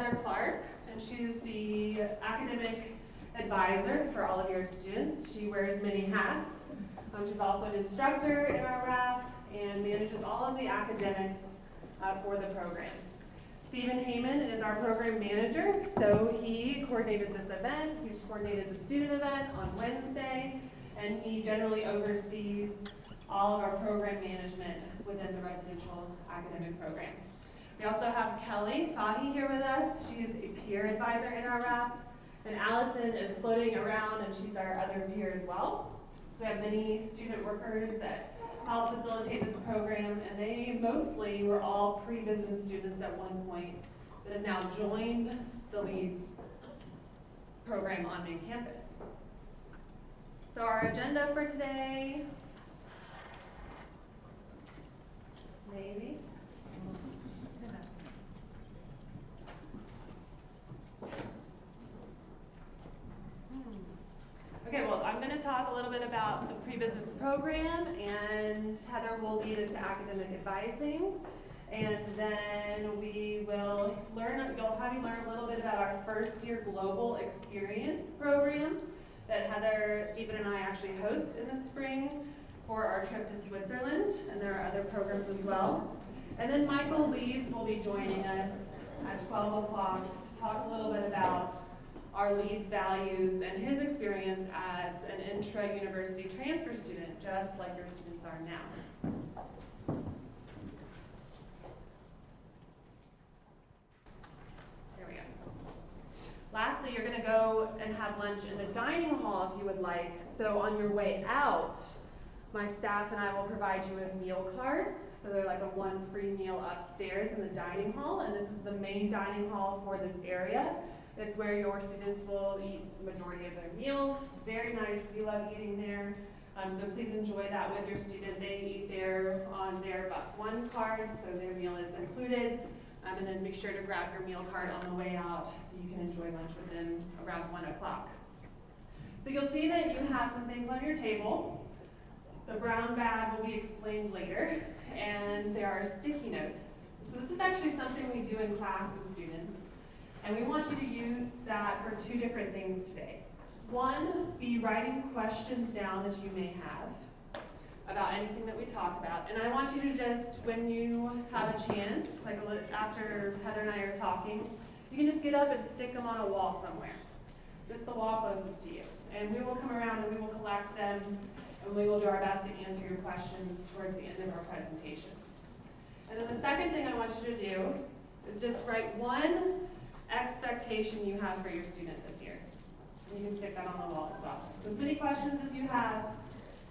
Heather Clark, and she's the academic advisor for all of your students. She wears many hats. She's also an instructor in our RAP and manages all of the academics for the program. Stephen Heyman is our program manager, so he coordinated this event. He's coordinated the student event on Wednesday, and he generally oversees all of our program management within the residential academic program. We also have Kelly Fahy here with us. She's a peer advisor in our RAP, and Allison is floating around, and she's our other peer as well. So we have many student workers that help facilitate this program, and they mostly were all pre-business students at one point that have now joined the Leeds program on main campus. So our agenda for today, maybe. Okay, well, I'm going to talk a little bit about the pre-business program, and Heather will lead into academic advising, and then we will have you learn a little bit about our first year global experience program that Heather, Stephen, and I actually host in the spring for our trip to Switzerland, and there are other programs as well. And then Michael Leeds will be joining us at 12 o'clock to talk a little bit about our Leeds values and his experience as an intra-university transfer student, just like your students are now. There we go. Lastly, you're going to go and have lunch in the dining hall if you would like. So on your way out, my staff and I will provide you with meal cards. So they're like a one free meal upstairs in the dining hall, and this is the main dining hall for this area. It's where your students will eat the majority of their meals. It's very nice. We love eating there. So please enjoy that with your student. They eat there on their Buck One card, so their meal is included. And then make sure to grab your meal card on the way out so you can enjoy lunch with them around 1 o'clock. So you'll see that you have some things on your table. The brown bag will be explained later, and there are sticky notes. So this is actually something we do in class with students. And we want you to use that for two different things today. One, be writing questions down that you may have about anything that we talk about. And I want you to just, when you have a chance, like after Heather and I are talking, you can just get up and stick them on a wall somewhere. Just the wall closest to you. And we will come around and we will collect them, and we will do our best to answer your questions towards the end of our presentation. And then the second thing I want you to do is just write one expectation you have for your student this year. And you can stick that on the wall as well. So as many questions as you have,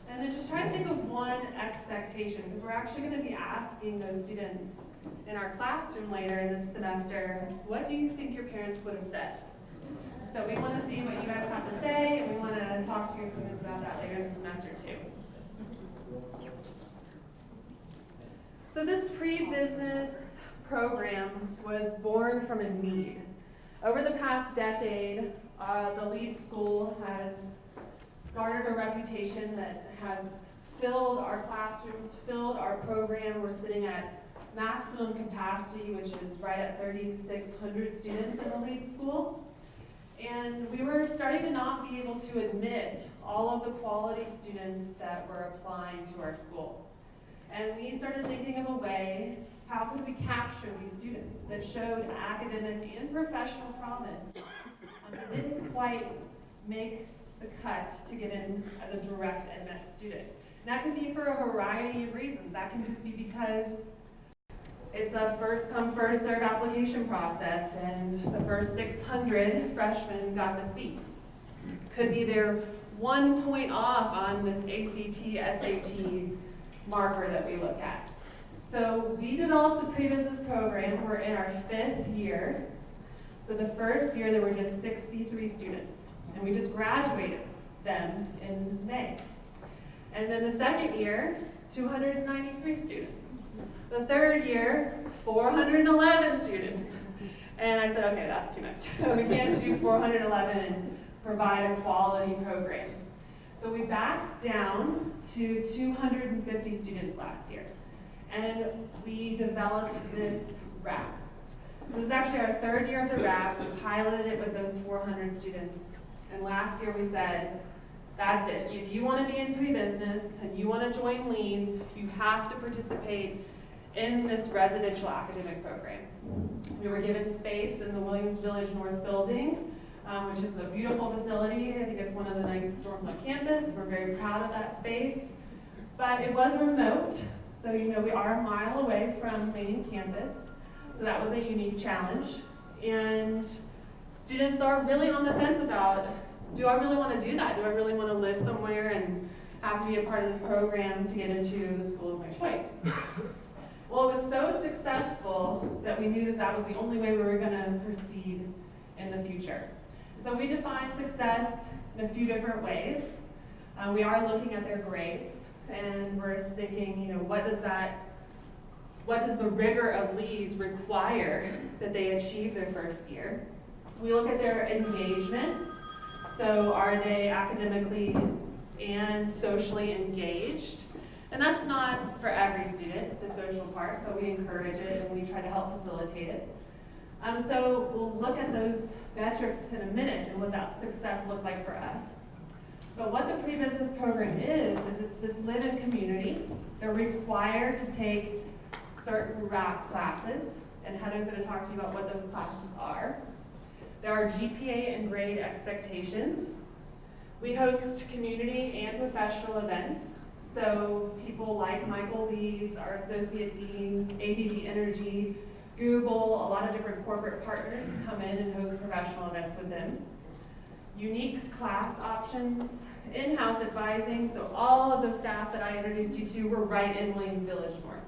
and then just try to think of one expectation, because we're actually going to be asking those students in our classroom later in this semester, what do you think your parents would have said? So we want to see what you guys have to say, and we want to talk to your students about that later in the semester too. So this pre-business program was born from a need. Over the past decade, the Leeds School has garnered a reputation that has filled our classrooms, filled our program. We're sitting at maximum capacity, which is right at 3,600 students in the Leeds School. And we were starting to not be able to admit all of the quality students that were applying to our school. And we started thinking of a way, how could we capture these students that showed academic and professional promise, but didn't quite make the cut to get in as a direct admit student. And that can be for a variety of reasons. That can just be because it's a first come, first served application process, and the first 600 freshmen got the seats. Could be they're 1 point off on this ACT, SAT marker that we look at. So we developed the pre-business program. We're in our 5th year. So the first year there were just 63 students, and we just graduated them in May. And then the second year, 293 students. The third year, 411 students. And I said, okay, that's too much. We can't do 411 and provide a quality program. So we backed down to 250 students last year. And we developed this RAP. So this is actually our third year of the RAP. We piloted it with those 400 students. And last year we said, that's it. If you want to be in pre-business and you want to join Leeds, you have to participate in this residential academic program. We were given space in the Williams Village North building, which is a beautiful facility. I think it's one of the nicest dorms on campus. We're very proud of that space. But it was remote, so we are a mile away from main campus. So that was a unique challenge. And students are really on the fence about, do I really want to do that? Do I really want to live somewhere and have to be a part of this program to get into the school of my choice? Well, it was so successful that we knew that that was the only way we were going to proceed in the future. So we define success in a few different ways. We are looking at their grades, and we're thinking, what does the rigor of Leeds require that they achieve their first year? We look at their engagement. So are they academically and socially engaged? And that's not for every student, the social part, but we encourage it and we try to help facilitate it. So we'll look at those metrics in a minute and what that success looked like for us. But what the pre-business program is it's this live-in community. They're required to take certain RAP classes, and Heather's going to talk to you about what those classes are. There are GPA and grade expectations. We host community and professional events. So people like Michael Leeds, our associate deans, ABB Energy, Google, a lot of different corporate partners come in and host professional events with them. Unique class options, in-house advising. So all of the staff that I introduced you to were right in Williams Village North.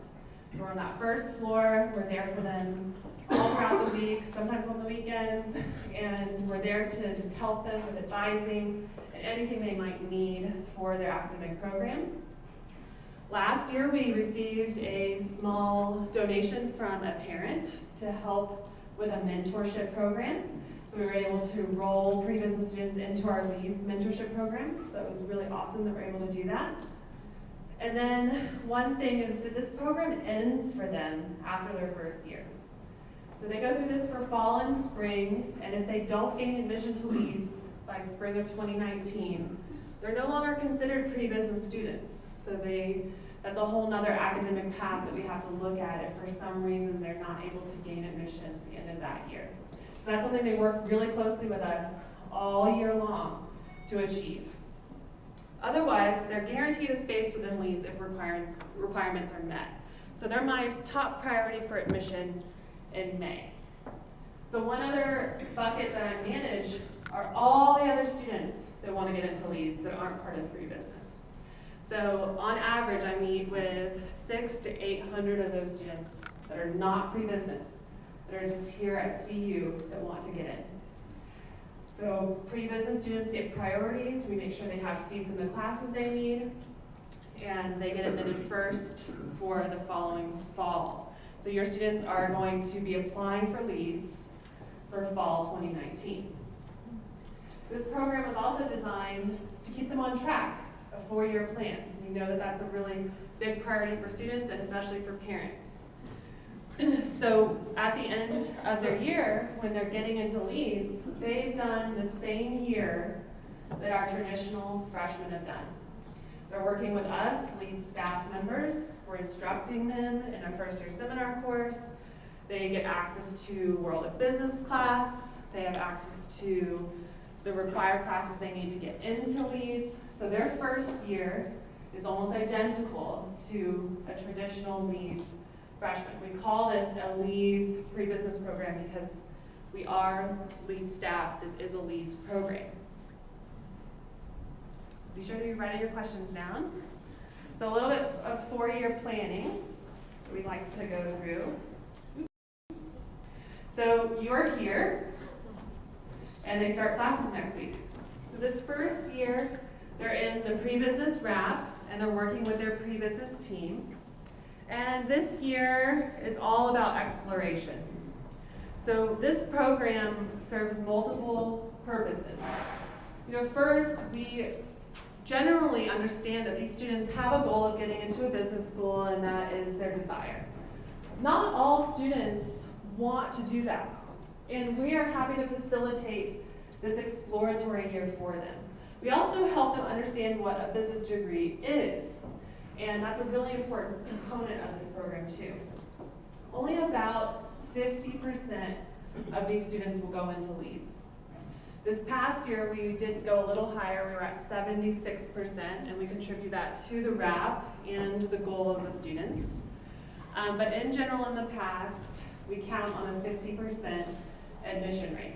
We're on that first floor. We're there for them all throughout the week, sometimes on the weekends, and we're there to just help them with advising and anything they might need for their academic program. Last year, we received a small donation from a parent to help with a mentorship program. So we were able to roll pre-business students into our Leeds mentorship program. So it was really awesome that we're able to do that. And then one thing is that this program ends for them after their first year. So they go through this for fall and spring, and if they don't gain admission to Leeds by spring of 2019, they're no longer considered pre-business students. So that's a whole nother academic path that we have to look at if for some reason they're not able to gain admission at the end of that year. So that's something they work really closely with us all year long to achieve. Otherwise, they're guaranteed a space within Leeds if requirements are met. So they're my top priority for admission in May. So one other bucket that I manage are all the other students that want to get into Leeds that aren't part of pre-business. So on average, I meet with 600 to 800 of those students that are not pre-business, that are just here at CU that want to get in. So pre-business students get priorities. We make sure they have seats in the classes they need, and they get admitted first for the following fall. So your students are going to be applying for Leeds for fall 2019. This program was also designed to keep them on track, a 4-year plan. We know that that's a really big priority for students and especially for parents. So at the end of their year, when they're getting into Leeds, they've done the same year that our traditional freshmen have done. They're working with us, Leeds staff members. We're instructing them in our first year seminar course. They get access to World of Business class. They have access to the required classes they need to get into Leeds. So their first year is almost identical to a traditional Leeds freshman. We call this a Leeds pre-business program because we are Leeds staff. This is a Leeds program. Be sure to be writing your questions down. So a little bit of 4-year planning that we'd like to go through. Oops. So you're here, and they start classes next week. So this first year, they're in the pre-business RAP, and they're working with their pre-business team. And this year is all about exploration. So this program serves multiple purposes. First, we generally understand that these students have a goal of getting into a business school, and that is their desire. Not all students want to do that. And we are happy to facilitate this exploratory year for them. We also help them understand what a business degree is. And that's a really important component of this program too. Only about 50% of these students will go into Leeds. This past year, we did go a little higher. We were at 76%, and we contribute that to the RAP and the goal of the students. But in general, in the past, we count on a 50% admission rate.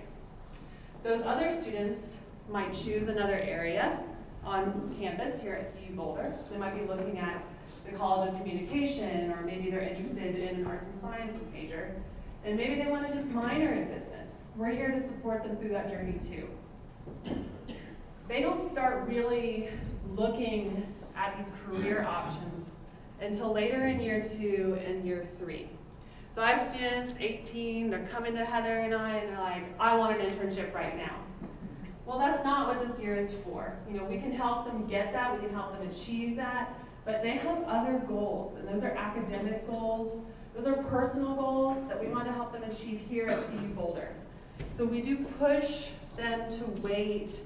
Those other students might choose another area on campus here at CU Boulder. So they might be looking at the College of Communication, or maybe they're interested in an arts and sciences major, and maybe they want to just minor in business. We're here to support them through that journey too. They don't start really looking at these career options until later in year 2 and year 3. So I have students, 18, they're coming to Heather and I, and they're like, I want an internship right now. Well, that's not what this year is for. You know, we can help them get that, we can help them achieve that, but they have other goals, and those are academic goals, those are personal goals that we want to help them achieve here at CU Boulder. So we do push them to wait,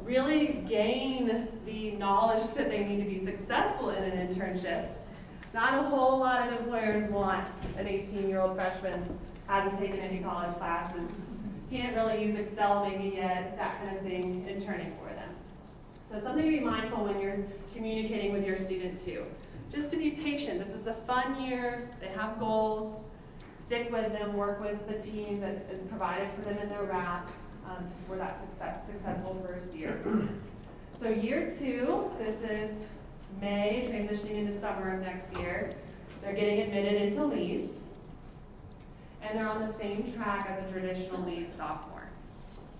really gain the knowledge that they need to be successful in an internship. Not a whole lot of employers want an 18-year-old freshman, hasn't taken any college classes, can't really use Excel maybe yet, that kind of thing, interning for them. So something to be mindful when you're communicating with your student too. Just to be patient. This is a fun year, they have goals. Stick with them, work with the team that is provided for them in their RAP for that successful first year. So year 2, this is May, transitioning into summer of next year. They're getting admitted into Leeds, and they're on the same track as a traditional Leeds sophomore.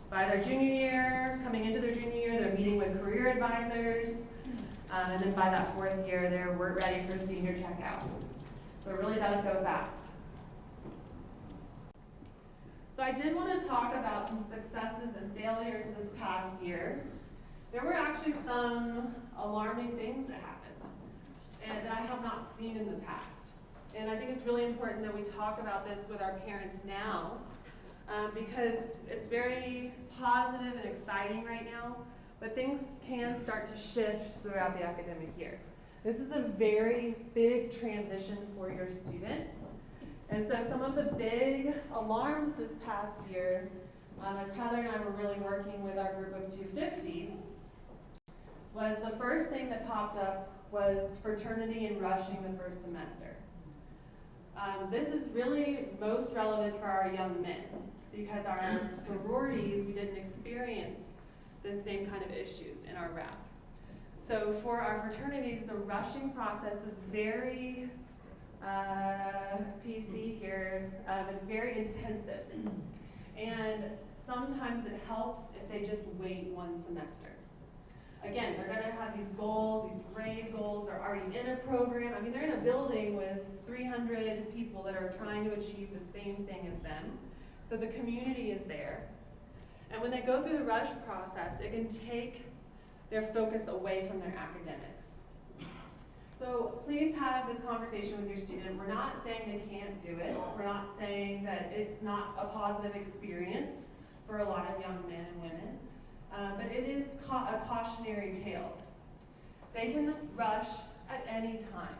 By their junior year, coming into their junior year, they're meeting with career advisors, and then by that 4th year, they're ready for senior checkout. So it really does go fast. So I did want to talk about some successes and failures this past year. There were actually some alarming things that happened and that I have not seen in the past. And I think it's really important that we talk about this with our parents now because it's very positive and exciting right now, but things can start to shift throughout the academic year. This is a very big transition for your student. And so some of the big alarms this past year, as Heather and I were really working with our group of 250, was the first thing that popped up was fraternity and rushing the first semester. This is really most relevant for our young men because our sororities, we didn't experience the same kind of issues in our RAP. So for our fraternities, the rushing process is very PC here, it's very intensive. And sometimes it helps if they just wait one semester. Again, they're going to have these goals, these grade goals, they're already in a program. I mean, they're in a building with 300 people that are trying to achieve the same thing as them. So the community is there. And when they go through the rush process, it can take their focus away from their academics. So please have this conversation with your student. We're not saying they can't do it. We're not saying that it's not a positive experience for a lot of young men and women. But it is a cautionary tale. They can rush at any time.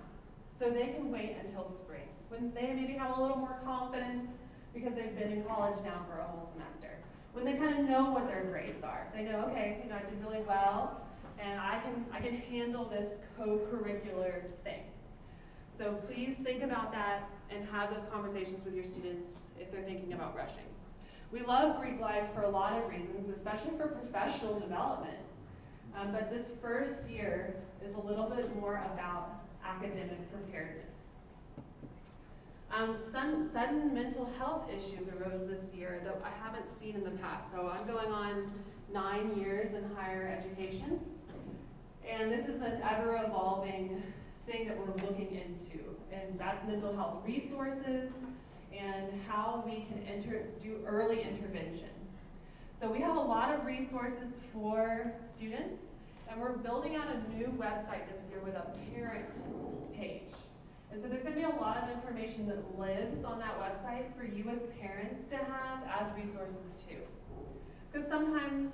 So they can wait until spring, when they maybe have a little more confidence because they've been in college now for a whole semester. When they kind of know what their grades are. They know, okay, I did really well, and I can handle this co-curricular thing. So please think about that and have those conversations with your students if they're thinking about rushing. We love Greek life for a lot of reasons, especially for professional development. But this first year is a little bit more about academic preparedness. Sudden mental health issues arose this year that I haven't seen in the past. So I'm going on 9 years in higher education. And this is an ever-evolving thing that we're looking into. And that's mental health resources and how we can do early intervention. So we have a lot of resources for students, and we're building out a new website this year with a parent page. And so there's going to be a lot of information that lives on that website for you as parents to have as resources too. Because sometimes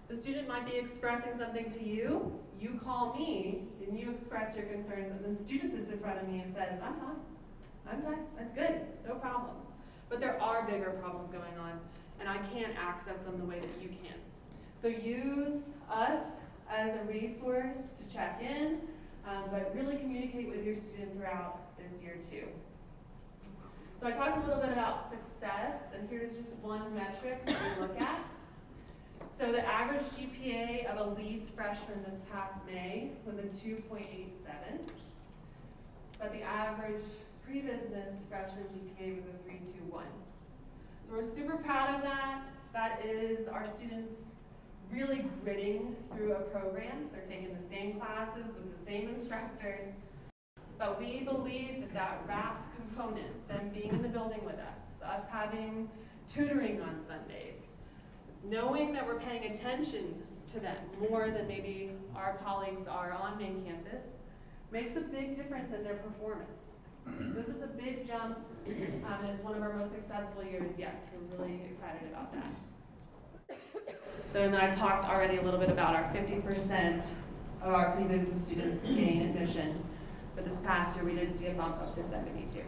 the student might be expressing something to you, you call me, and you express your concerns, and the student sits in front of me and says, I'm fine, that's good, no problems. But there are bigger problems going on, and I can't access them the way that you can. So use us as a resource to check in, but really communicate with your student throughout this year too. So I talked a little bit about success, and here's just one metric that we look at. So the average GPA of a Leeds freshman this past May was a 2.87, but the average pre-business freshman GPA was a 3.21. So we're super proud of that. That is our students really gritting through a program. They're taking the same classes with the same instructors, but we believe that that wrap component, them being in the building with us having tutoring on Sundays, knowing that we're paying attention to them more than maybe our colleagues are on main campus, makes a big difference in their performance. So this is a big jump, and it's one of our most successful years yet, so we're really excited about that. So and then I talked already a little bit about our 50% of our pre-business students gain admission, but this past year we did see a bump up to 72.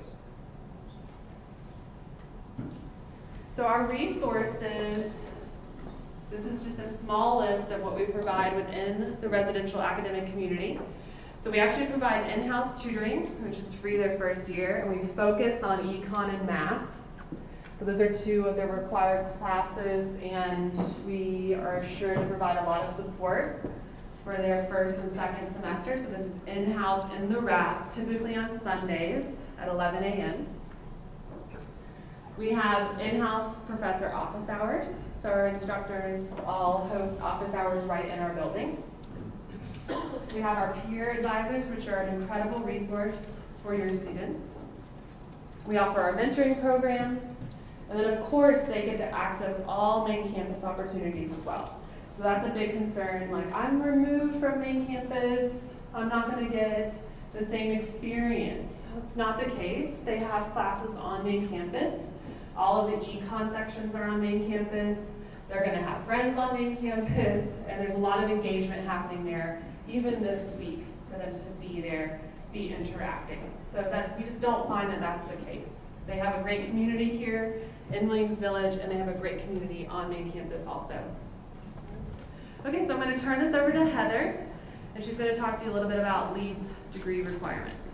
So our resources, this is just a small list of what we provide within the residential academic community. So we actually provide in-house tutoring, which is free their first year, and we focus on econ and math. So those are two of the required classes, and we are sure to provide a lot of support for their first and second semester. So this is in-house in the wrap, typically on Sundays at 11 a.m. We have in-house professor office hours. So our instructors all host office hours right in our building. We have our peer advisors, which are an incredible resource for your students. We offer our mentoring program. And then of course, they get to access all main campus opportunities as well. So that's a big concern, like I'm removed from main campus, I'm not gonna get the same experience. That's not the case. They have classes on main campus. All of the econ sections are on main campus. They're gonna have friends on main campus, and there's a lot of engagement happening there, even this week, for them to be there, be interacting. So that we just don't find that that's the case. They have a great community here in Williams Village, and they have a great community on main campus also. Okay, so I'm going to turn this over to Heather, and she's going to talk to you a little bit about Leeds degree requirements.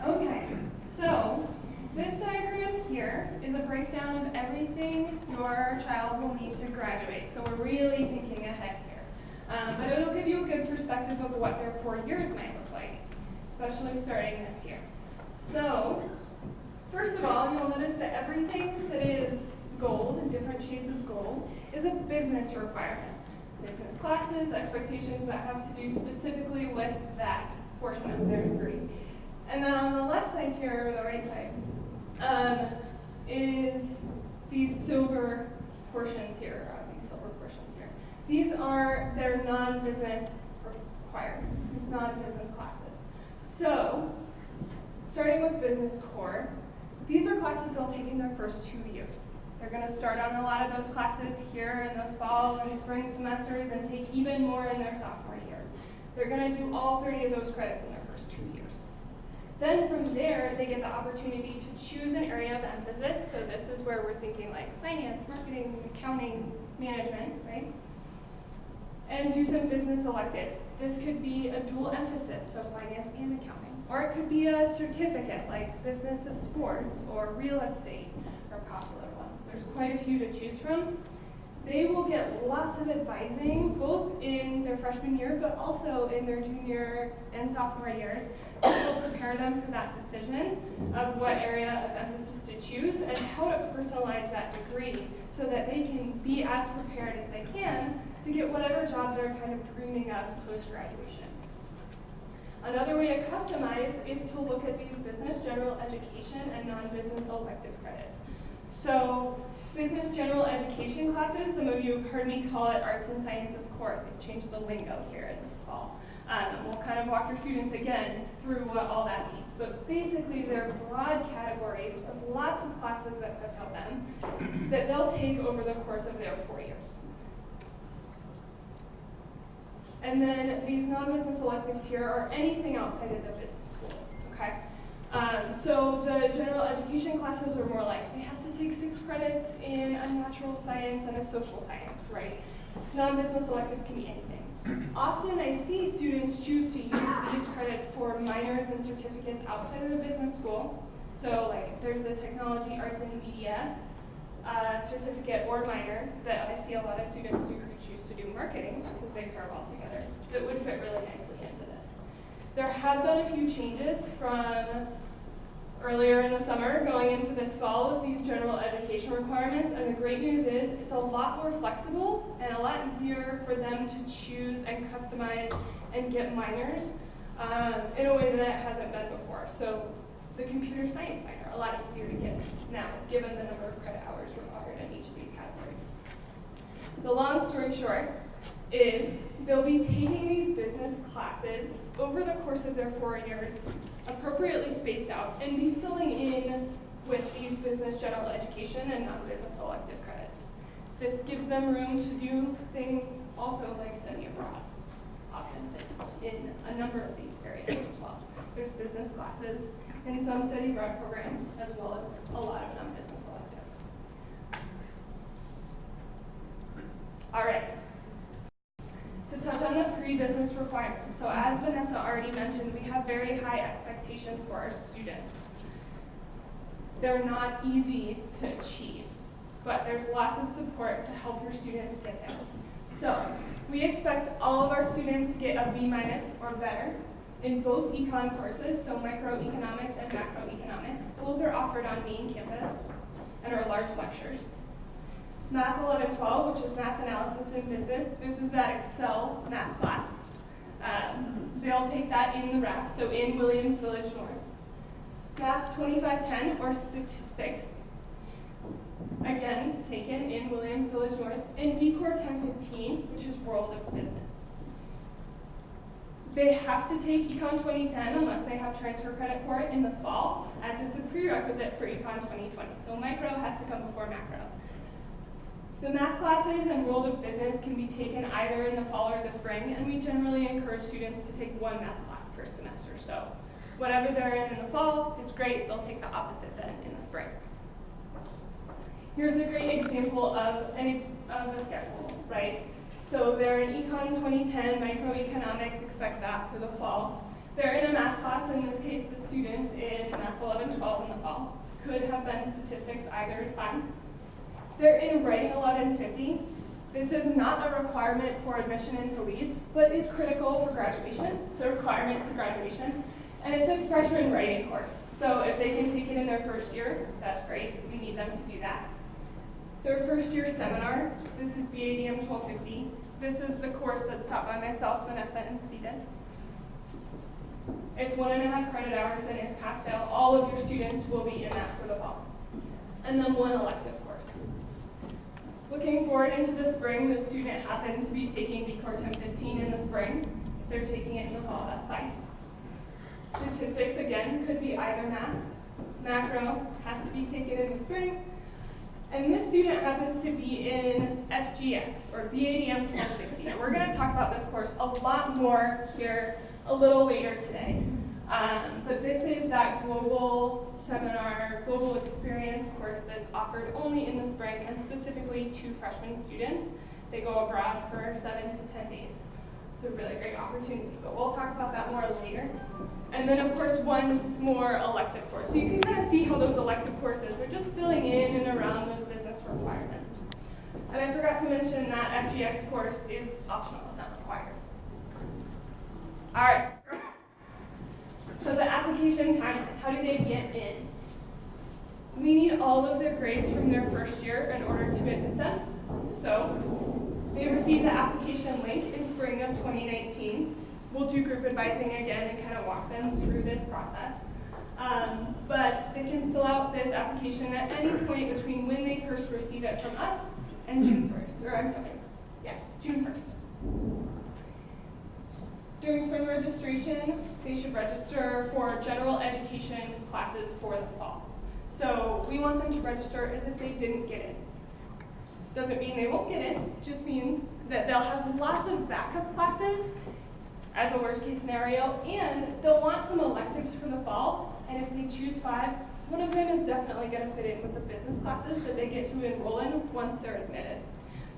Okay, so this diagram here is a breakdown of everything your child will need to graduate. So we're really thinking ahead here. But it'll give you a good perspective of what their 4 years might look like, especially starting this year. So, first of all, you'll notice that everything that is gold, in different shades of gold, is a business requirement. Business classes, expectations that have to do specifically with that portion of their degree. And then on the left side here, or the right side, is these silver portions here, These are their non-business requirements, these non-business classes. So, starting with business core, these are classes they'll take in their first 2 years. They're going to start on a lot of those classes here in the fall and spring semesters and take even more in their sophomore year. They're going to do all 30 of those credits in their first 2 years. Then from there, they get the opportunity to choose an area of emphasis. So this is where we're thinking like finance, marketing, accounting, management, right? And do some business electives. This could be a dual emphasis, so finance and accounting. Or it could be a certificate like business of sports or real estate are popular ones. There's quite a few to choose from. They will get lots of advising, both in their freshman year, but also in their junior and sophomore years, that will prepare them for that decision of what area of emphasis to choose and how to personalize that degree so that they can be as prepared as they can to get whatever job they're kind of dreaming of post-graduation. Another way to customize is to look at these business, general education, and non-business elective credits. So business general education classes, some of you have heard me call it arts and sciences core. They've changed the lingo here in this fall. We'll kind of walk your students again through what all that means. But basically they're broad categories with lots of classes that fulfill them that they'll take over the course of their 4 years. And then these non-business electives here are anything outside of the business school, okay? So the general education classes are more like they have to take 6 credits in a natural science and a social science, right? Non-business electives can be anything. Often I see students choose to use these credits for minors and certificates outside of the business school. So like there's a technology, arts, and media certificate or minor that I see a lot of students do who choose to do marketing because they pair well together. That would fit really nicely into this. There have been a few changes from earlier in the summer going into this fall with these general education requirements, and the great news is it's a lot more flexible and a lot easier for them to choose and customize and get minors in a way that it hasn't been before. So the computer science minor, a lot easier to get now, given the number of credit hours required in each of these categories. The long story short is they'll be taking these business classes over the course of their 4 years, appropriately spaced out, and be filling in with these business general education and non-business elective credits. This gives them room to do things also like study abroad, often in a number of these areas as well. There's business classes in some study abroad programs, as well as a lot of non-business electives. All right. To touch on the pre-business requirements. So as Vanessa already mentioned, we have very high expectations for our students. They're not easy to achieve, but there's lots of support to help your students get there. So we expect all of our students to get a B- or better in both econ courses, so microeconomics and macroeconomics. Both are offered on main campus and are large lectures. Math 11-12, which is math analysis and business, this is that Excel math class. They'll take that in the RAP, so in Williams Village North. Math 25-10, or statistics, again, taken in Williams Village North. And VCORE 10-15, which is world of business. They have to take Econ 2010 unless they have transfer credit for it in the fall, as it's a prerequisite for Econ 2020. So micro has to come before macro. The math classes and world of business can be taken either in the fall or the spring, and we generally encourage students to take one math class per semester. So whatever they're in the fall is great. They'll take the opposite then in the spring. Here's a great example of a schedule, right? So they're in Econ 2010, microeconomics, expect that for the fall. They're in a math class, in this case the students in Math 11-12 in the fall. Could have been statistics, either is fine. They're in writing 1150. This is not a requirement for admission into Leeds, but is critical for graduation. It's a requirement for graduation. And it's a freshman writing course. So if they can take it in their first year, that's great. We need them to do that. Their first year seminar, this is BADM 1250. This is the course that's taught by myself, Vanessa, and Steven. It's 1.5 credit hours and it's pass-fail. All of your students will be in that for the fall. And then one elective course. Looking forward into the spring, the student happens to be taking VCORE 10-15 in the spring. If they're taking it in the fall, that's fine. Statistics, again, could be either math. Macro has to be taken in the spring. And this student happens to be in FGX, or BADM 1260. And we're going to talk about this course a lot more here a little later today. But this is that global seminar, global experience course that's offered only in the spring and specifically to freshman students. They go abroad for 7 to 10 days. It's a really great opportunity, but we'll talk about that more later. And then of course one more elective course. So you can kind of see how those elective courses are just filling in and around those business requirements. And I forgot to mention that FGX course is optional, it's not required. All right. So the application timeline, how do they get in? We need all of their grades from their first year in order to admit them. So they receive the application link in spring of 2019. We'll do group advising again and kind of walk them through this process. But they can fill out this application at any point between when they first receive it from us and June 1st, or I'm sorry, yes, June 1st. During spring registration, they should register for general education classes for the fall. So we want them to register as if they didn't get it. Doesn't mean they won't get it, just means that they'll have lots of backup classes as a worst case scenario, and they'll want some electives for the fall, and if they choose 5, one of them is definitely going to fit in with the business classes that they get to enroll in once they're admitted.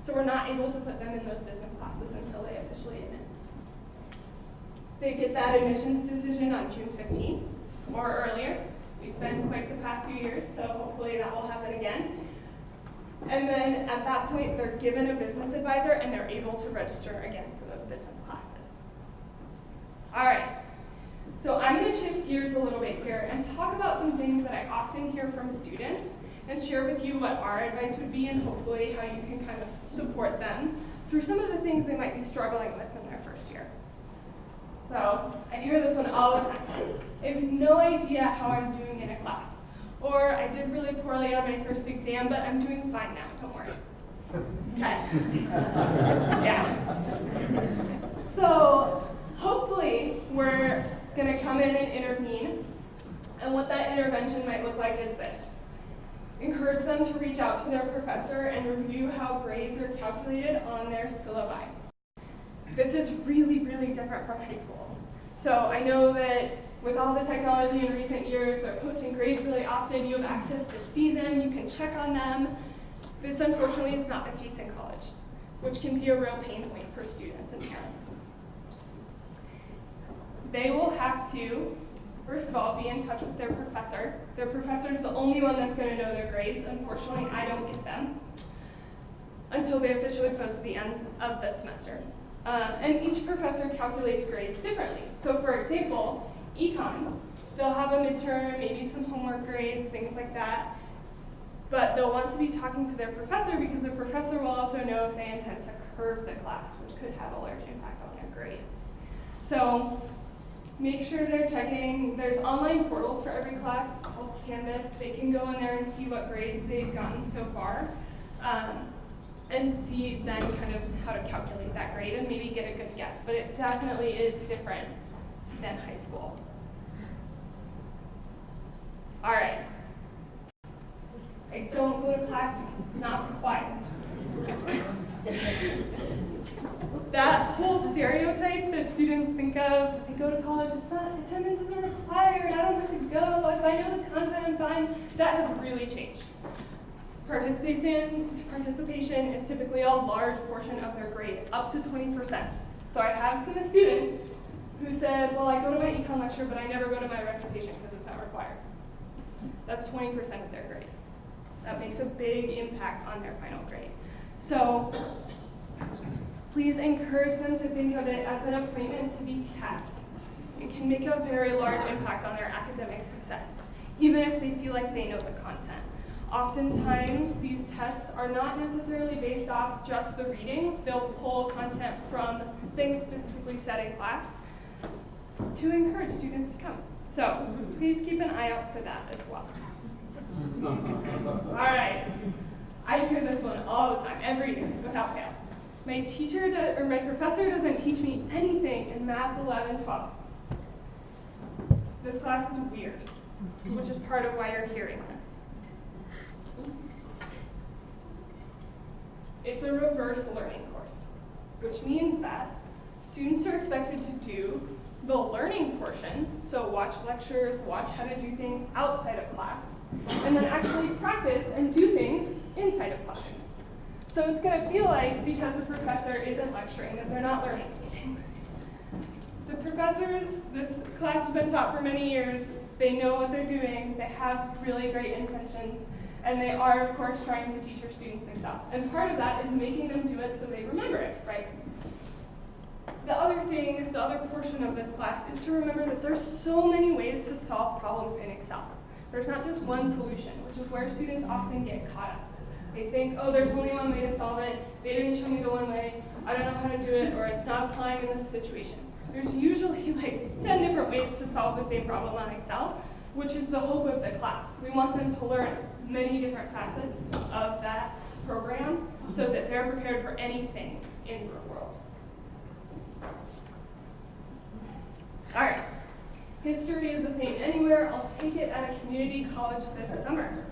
So we're not able to put them in those business classes until they officially admit. They get that admissions decision on June 15th or earlier. We've been quick the past few years, so hopefully that will happen again. And then at that point, they're given a business advisor and they're able to register again for those business classes. All right, so I'm going to shift gears a little bit here and talk about some things that I often hear from students and share with you what our advice would be and hopefully how you can kind of support them through some of the things they might be struggling with in their first year. So I hear this one all the time. I have no idea how I'm doing in a class. Or I did really poorly on my first exam, but I'm doing fine now, don't worry. Okay. Yeah. So hopefully we're gonna come in and intervene. And what that intervention might look like is this. Encourage them to reach out to their professor and review how grades are calculated on their syllabi. This is really, really different from high school. So I know that with all the technology in recent years, they're posting grades really often. You have access to see them. You can check on them. This, unfortunately, is not the case in college, which can be a real pain point for students and parents. They will have to, first of all, be in touch with their professor. Their professor is the only one that's going to know their grades. Unfortunately, I don't get them until they officially post at the end of the semester. And each professor calculates grades differently. So for example, econ, they'll have a midterm, maybe some homework grades, things like that. But they'll want to be talking to their professor because the professor will also know if they intend to curve the class, which could have a large impact on their grade. So make sure they're checking. There's online portals for every class. It's called Canvas. They can go in there and see what grades they've gotten so far. And see then kind of how to calculate that grade and maybe get a good guess. But it definitely is different than high school. All right. I don't go to class because it's not required. That whole stereotype that students think of, if they go to college, it's not, attendance isn't required, I don't have to go, if I know the content, I'm fine. That has really changed. Participation is typically a large portion of their grade, up to 20%. So I have seen a student who said, well, I go to my econ lecture, but I never go to my recitation because it's not required. That's 20% of their grade. That makes a big impact on their final grade. So please encourage them to think of it as an appointment to be kept. It can make a very large impact on their academic success, even if they feel like they know the content. Oftentimes, these tests are not necessarily based off just the readings. They'll pull content from things specifically said in class to encourage students to come. So please keep an eye out for that as well. All right. I hear this one all the time, every year, without fail. My professor doesn't teach me anything in Math 11, 12. This class is weird, which is part of why you're hearing this. It's a reverse learning course, which means that students are expected to do the learning portion, so watch lectures, watch how to do things outside of class, and then actually practice and do things inside of class. So it's going to feel like, because the professor isn't lecturing, that they're not learning something. The professors, this class has been taught for many years, they know what they're doing, they have really great intentions, and they are, of course, trying to teach your students to excel. And part of that is making them do it so they remember it, right? The other thing, the other portion of this class is to remember that there's so many ways to solve problems in Excel. There's not just one solution, which is where students often get caught up. They think, oh, there's only one way to solve it, they didn't show me the one way, I don't know how to do it, or it's not applying in this situation. There's usually like 10 different ways to solve the same problem on Excel, which is the hope of the class. We want them to learn many different facets of that program so that they're prepared for anything in your world. All right. History is the same anywhere. I'll take it at a community college this summer.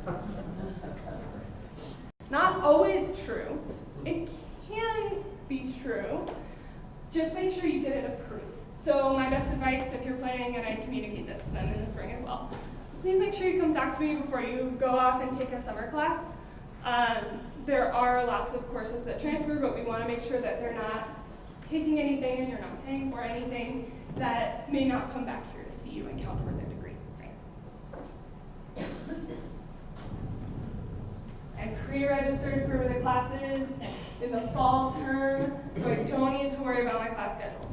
Not always true. It can be true. Just make sure you get it approved. So my best advice, if you're planning, and I communicate this to them in the spring as well, please make sure you come talk to me before you go off and take a summer class. There are lots of courses that transfer, but we want to make sure that they're not taking anything and you're not paying for anything that may not come back here to see you and count toward their degree. Right? I pre-registered for the classes in the fall term, so I don't need to worry about my class schedule.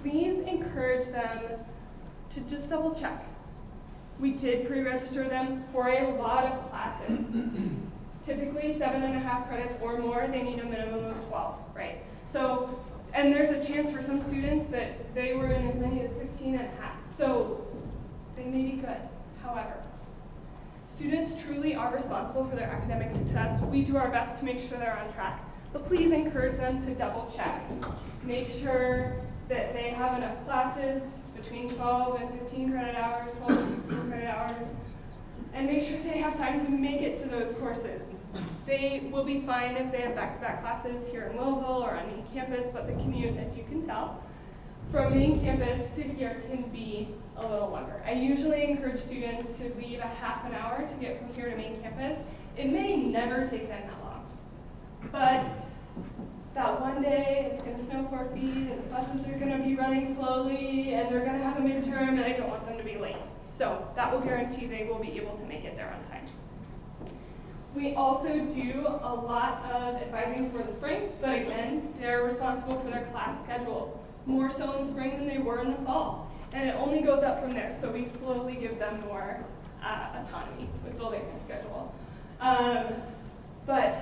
Please encourage them to just double check. We did pre-register them for a lot of classes. Typically 7.5 credits or more, they need a minimum of 12, right? So, and there's a chance for some students that they were in as many as 15.5. So they may be good. However, students truly are responsible for their academic success. We do our best to make sure they're on track, but please encourage them to double check. Make sure that they have enough classes between 12 and 15 credit hours, 12 and 15 credit hours, and make sure they have time to make it to those courses. They will be fine if they have back-to-back classes here in Louisville or on main campus, but the commute, as you can tell, from main campus to here can be a little longer. I usually encourage students to leave a half an hour to get from here to main campus. It may never take them that long, but that one day it's going to snow 4 feet and the buses are going to be running slowly and they're going to have a midterm and I don't want them to be late. So that will guarantee they will be able to make it there on time. We also do a lot of advising for the spring, but again, they're responsible for their class schedule, more so in spring than they were in the fall. And it only goes up from there, so we slowly give them more autonomy with building their schedule. But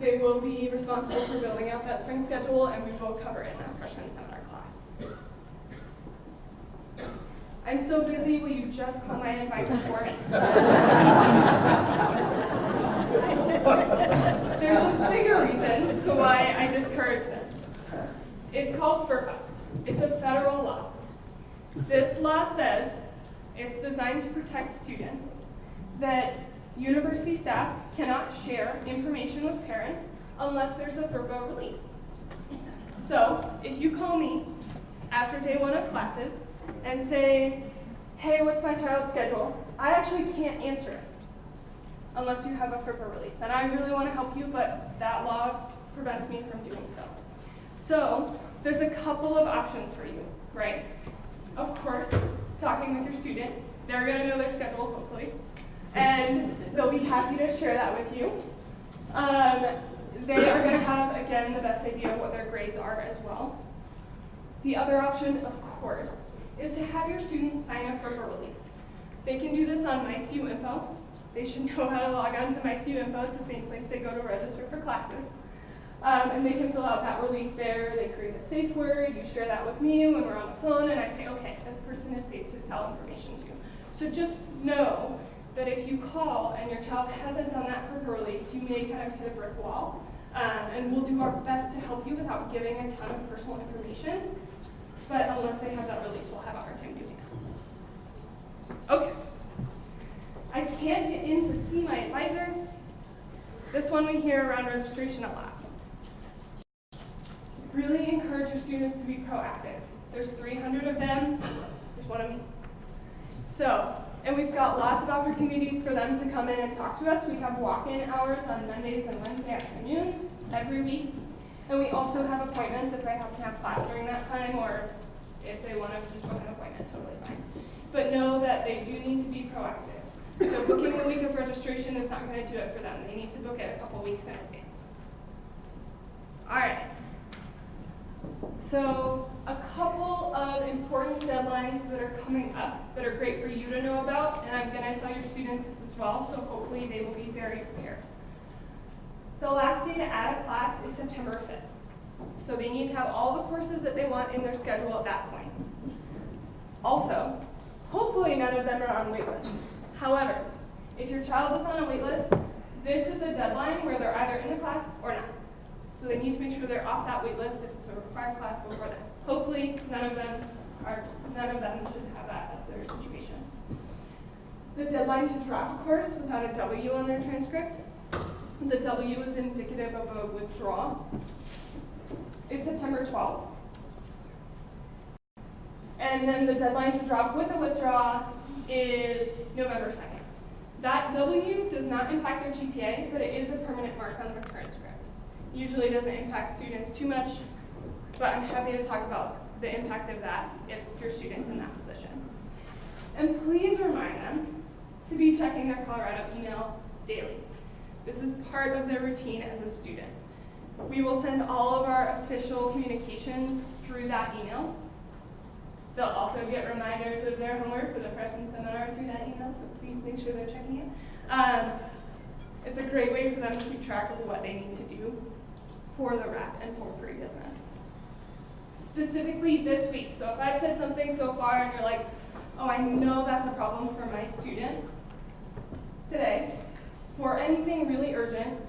they will be responsible for building out that spring schedule, and we will cover it in that freshman seminar class. I'm so busy, will you just call my advisor for me? There's a bigger reason to why I discourage this. It's called FERPA. It's a federal law. This law says it's designed to protect students, that university staff cannot share information with parents unless there's a FERPA release. So if you call me after day 1 of classes and say, hey, what's my child's schedule? I actually can't answer it unless you have a FERPA release. And I really want to help you, but that law prevents me from doing so. So there's a couple of options for you, right? Of course, talking with your student, they're going to know their schedule, hopefully, and they'll be happy to share that with you. They are going to have, again, the best idea of what their grades are as well. The other option, of course, is to have your students sign up for a release. They can do this on MyCUInfo. They should know how to log on to MyCUInfo. It's the same place they go to register for classes. And they can fill out that release there. They create a safe word. You share that with me when we're on the phone, and I say, okay, this person is safe to tell information to. So just know that if you call and your child hasn't done that for her release, you may kind of hit a brick wall. And we'll do our best to help you without giving a ton of personal information. But unless they have that release, we'll have a hard time doing that. Okay. I can't get in to see my advisor. This one we hear around registration a lot. Really encourage your students to be proactive. There's 300 of them. There's one of me. So, and we've got lots of opportunities for them to come in and talk to us. We have walk-in hours on Mondays and Wednesday afternoons every week. And we also have appointments if they happen to have class during that time, or if they want to just book an appointment, totally fine. But know that they do need to be proactive. So booking the week of registration is not going to do it for them. They need to book it a couple weeks in advance. All right. So a couple of important deadlines that are coming up that are great for you to know about, and I'm going to tell your students this as well, so hopefully they will be very prepared. The last day to add a class is September 5th. So they need to have all the courses that they want in their schedule at that point. Also, Hopefully none of them are on wait lists. However, if your child is on a wait list, this is the deadline where they're either in the class or not. So they need to make sure they're off that wait list if it's a required class before then. Hopefully none of them should have that as their situation. The deadline to drop a course without a W on their transcript, the W is indicative of a withdrawal, is September 12th. And then the deadline to drop with a withdrawal is November 2nd. That W does not impact their GPA, but it is a permanent mark on their transcript. Usually doesn't impact students too much, but I'm happy to talk about the impact of that if your student's in that position. And please remind them to be checking their Colorado email daily. This is part of their routine as a student. We will send all of our official communications through that email. They'll also get reminders of their homework for the freshman seminar through that email, so please make sure they're checking it. It's a great way for them to keep track of what they need to do for the RAP and for pre-business. Specifically this week, so if I've said something so far and you're like, oh, I know that's a problem for my student today, for anything really urgent,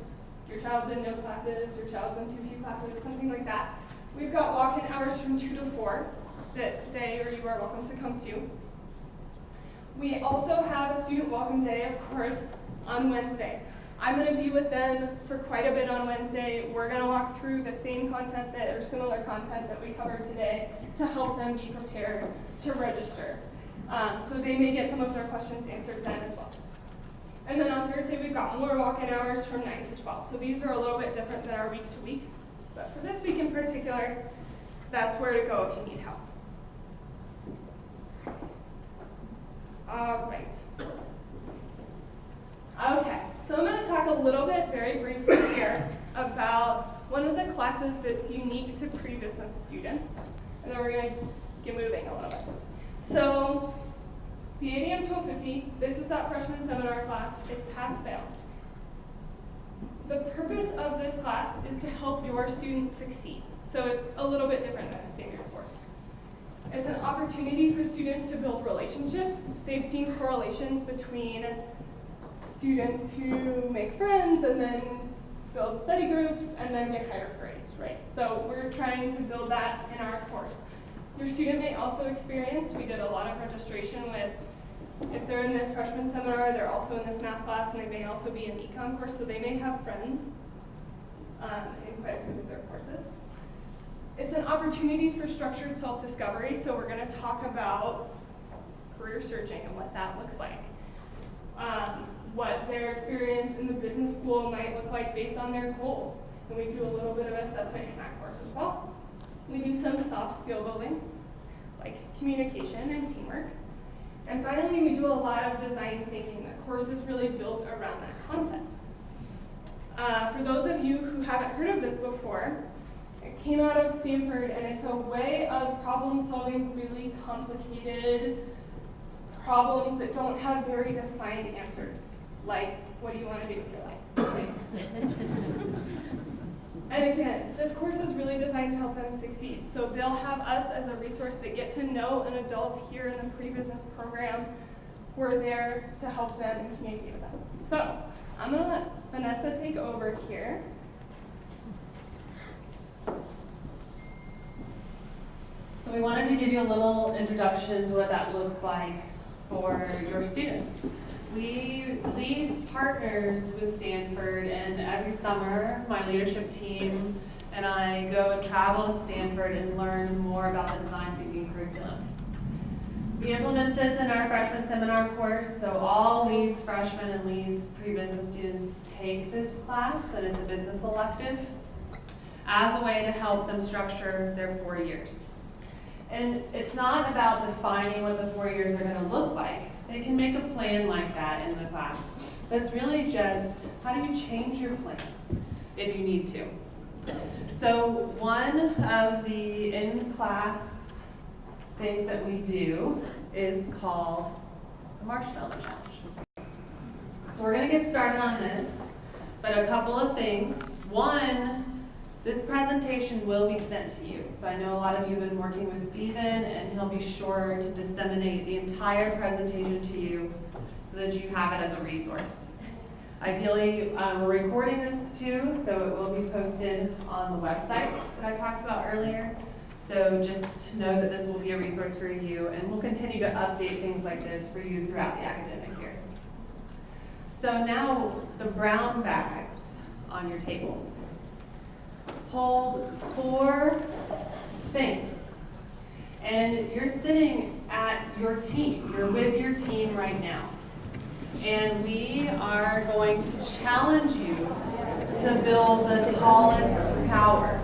your child's in no classes, your child's in too few classes, something like that, we've got walk-in hours from 2 to 4 that they or you are welcome to come to. We also have a student welcome day, of course, on Wednesday. I'm going to be with them for quite a bit on Wednesday. We're going to walk through the same content or similar content that we covered today to help them be prepared to register. So they may get some of their questions answered then as well. And then on Thursday, we've got more walk-in hours from 9 to 12. So these are a little bit different than our week to week. But for this week in particular, that's where to go if you need help. All right. Okay, so I'm going to talk a little bit, very briefly here, about one of the classes that's unique to pre-business students, and then we're going to get moving a little bit. So, the BADM 1250, this is that freshman seminar class. It's pass-fail. The purpose of this class is to help your students succeed. So it's a little bit different than a standard course. It's an opportunity for students to build relationships. They've seen correlations between students who make friends and then build study groups and then get higher grades, right? So we're trying to build that in our course. Your student may also experience, we did a lot of registration with, if they're in this freshman seminar, they're also in this math class, and they may also be in econ course, so they may have friends in quite a few of their courses. It's an opportunity for structured self-discovery, so we're going to talk about career searching and what that looks like. What their experience in the business school might look like based on their goals. And we do a little bit of assessment in that course as well. We do some soft skill building, like communication and teamwork. And finally, we do a lot of design thinking. The course is really built around that concept. For those of you who haven't heard of this before, it came out of Stanford, and it's a way of problem solving really complicated problems that don't have very defined answers. Like, what do you want to do with your life? Right? And again, this course is really designed to help them succeed. So they'll have us as a resource. They get to know an adult here in the pre-business program. We're there to help them and communicate with them. So I'm going to let Vanessa take over here. So we wanted to give you a little introduction to what that looks like for your students. Leeds partners with Stanford, and every summer my leadership team and I go and travel to Stanford and learn more about the design thinking curriculum. We implement this in our freshman seminar course, so all Leeds freshmen and Leeds pre-business students take this class, and it's a business elective, as a way to help them structure their 4 years. And it's not about defining what the 4 years are going to look like. They can make a plan like that in the class. But it's really just, how do you change your plan if you need to? So one of the in-class things that we do is called the Marshmallow Challenge. So we're going to get started on this, but a couple of things. One, This presentation will be sent to you. So I know a lot of you have been working with Stephen, and he'll be sure to disseminate the entire presentation to you so that you have it as a resource. Ideally, we're recording this too, so it will be posted on the website that I talked about earlier. So just know that this will be a resource for you, and we'll continue to update things like this for you throughout the academic year. So now the brown bags on your table hold 4 things. And you're sitting at your team. You're with your team right now. And we are going to challenge you to build the tallest tower.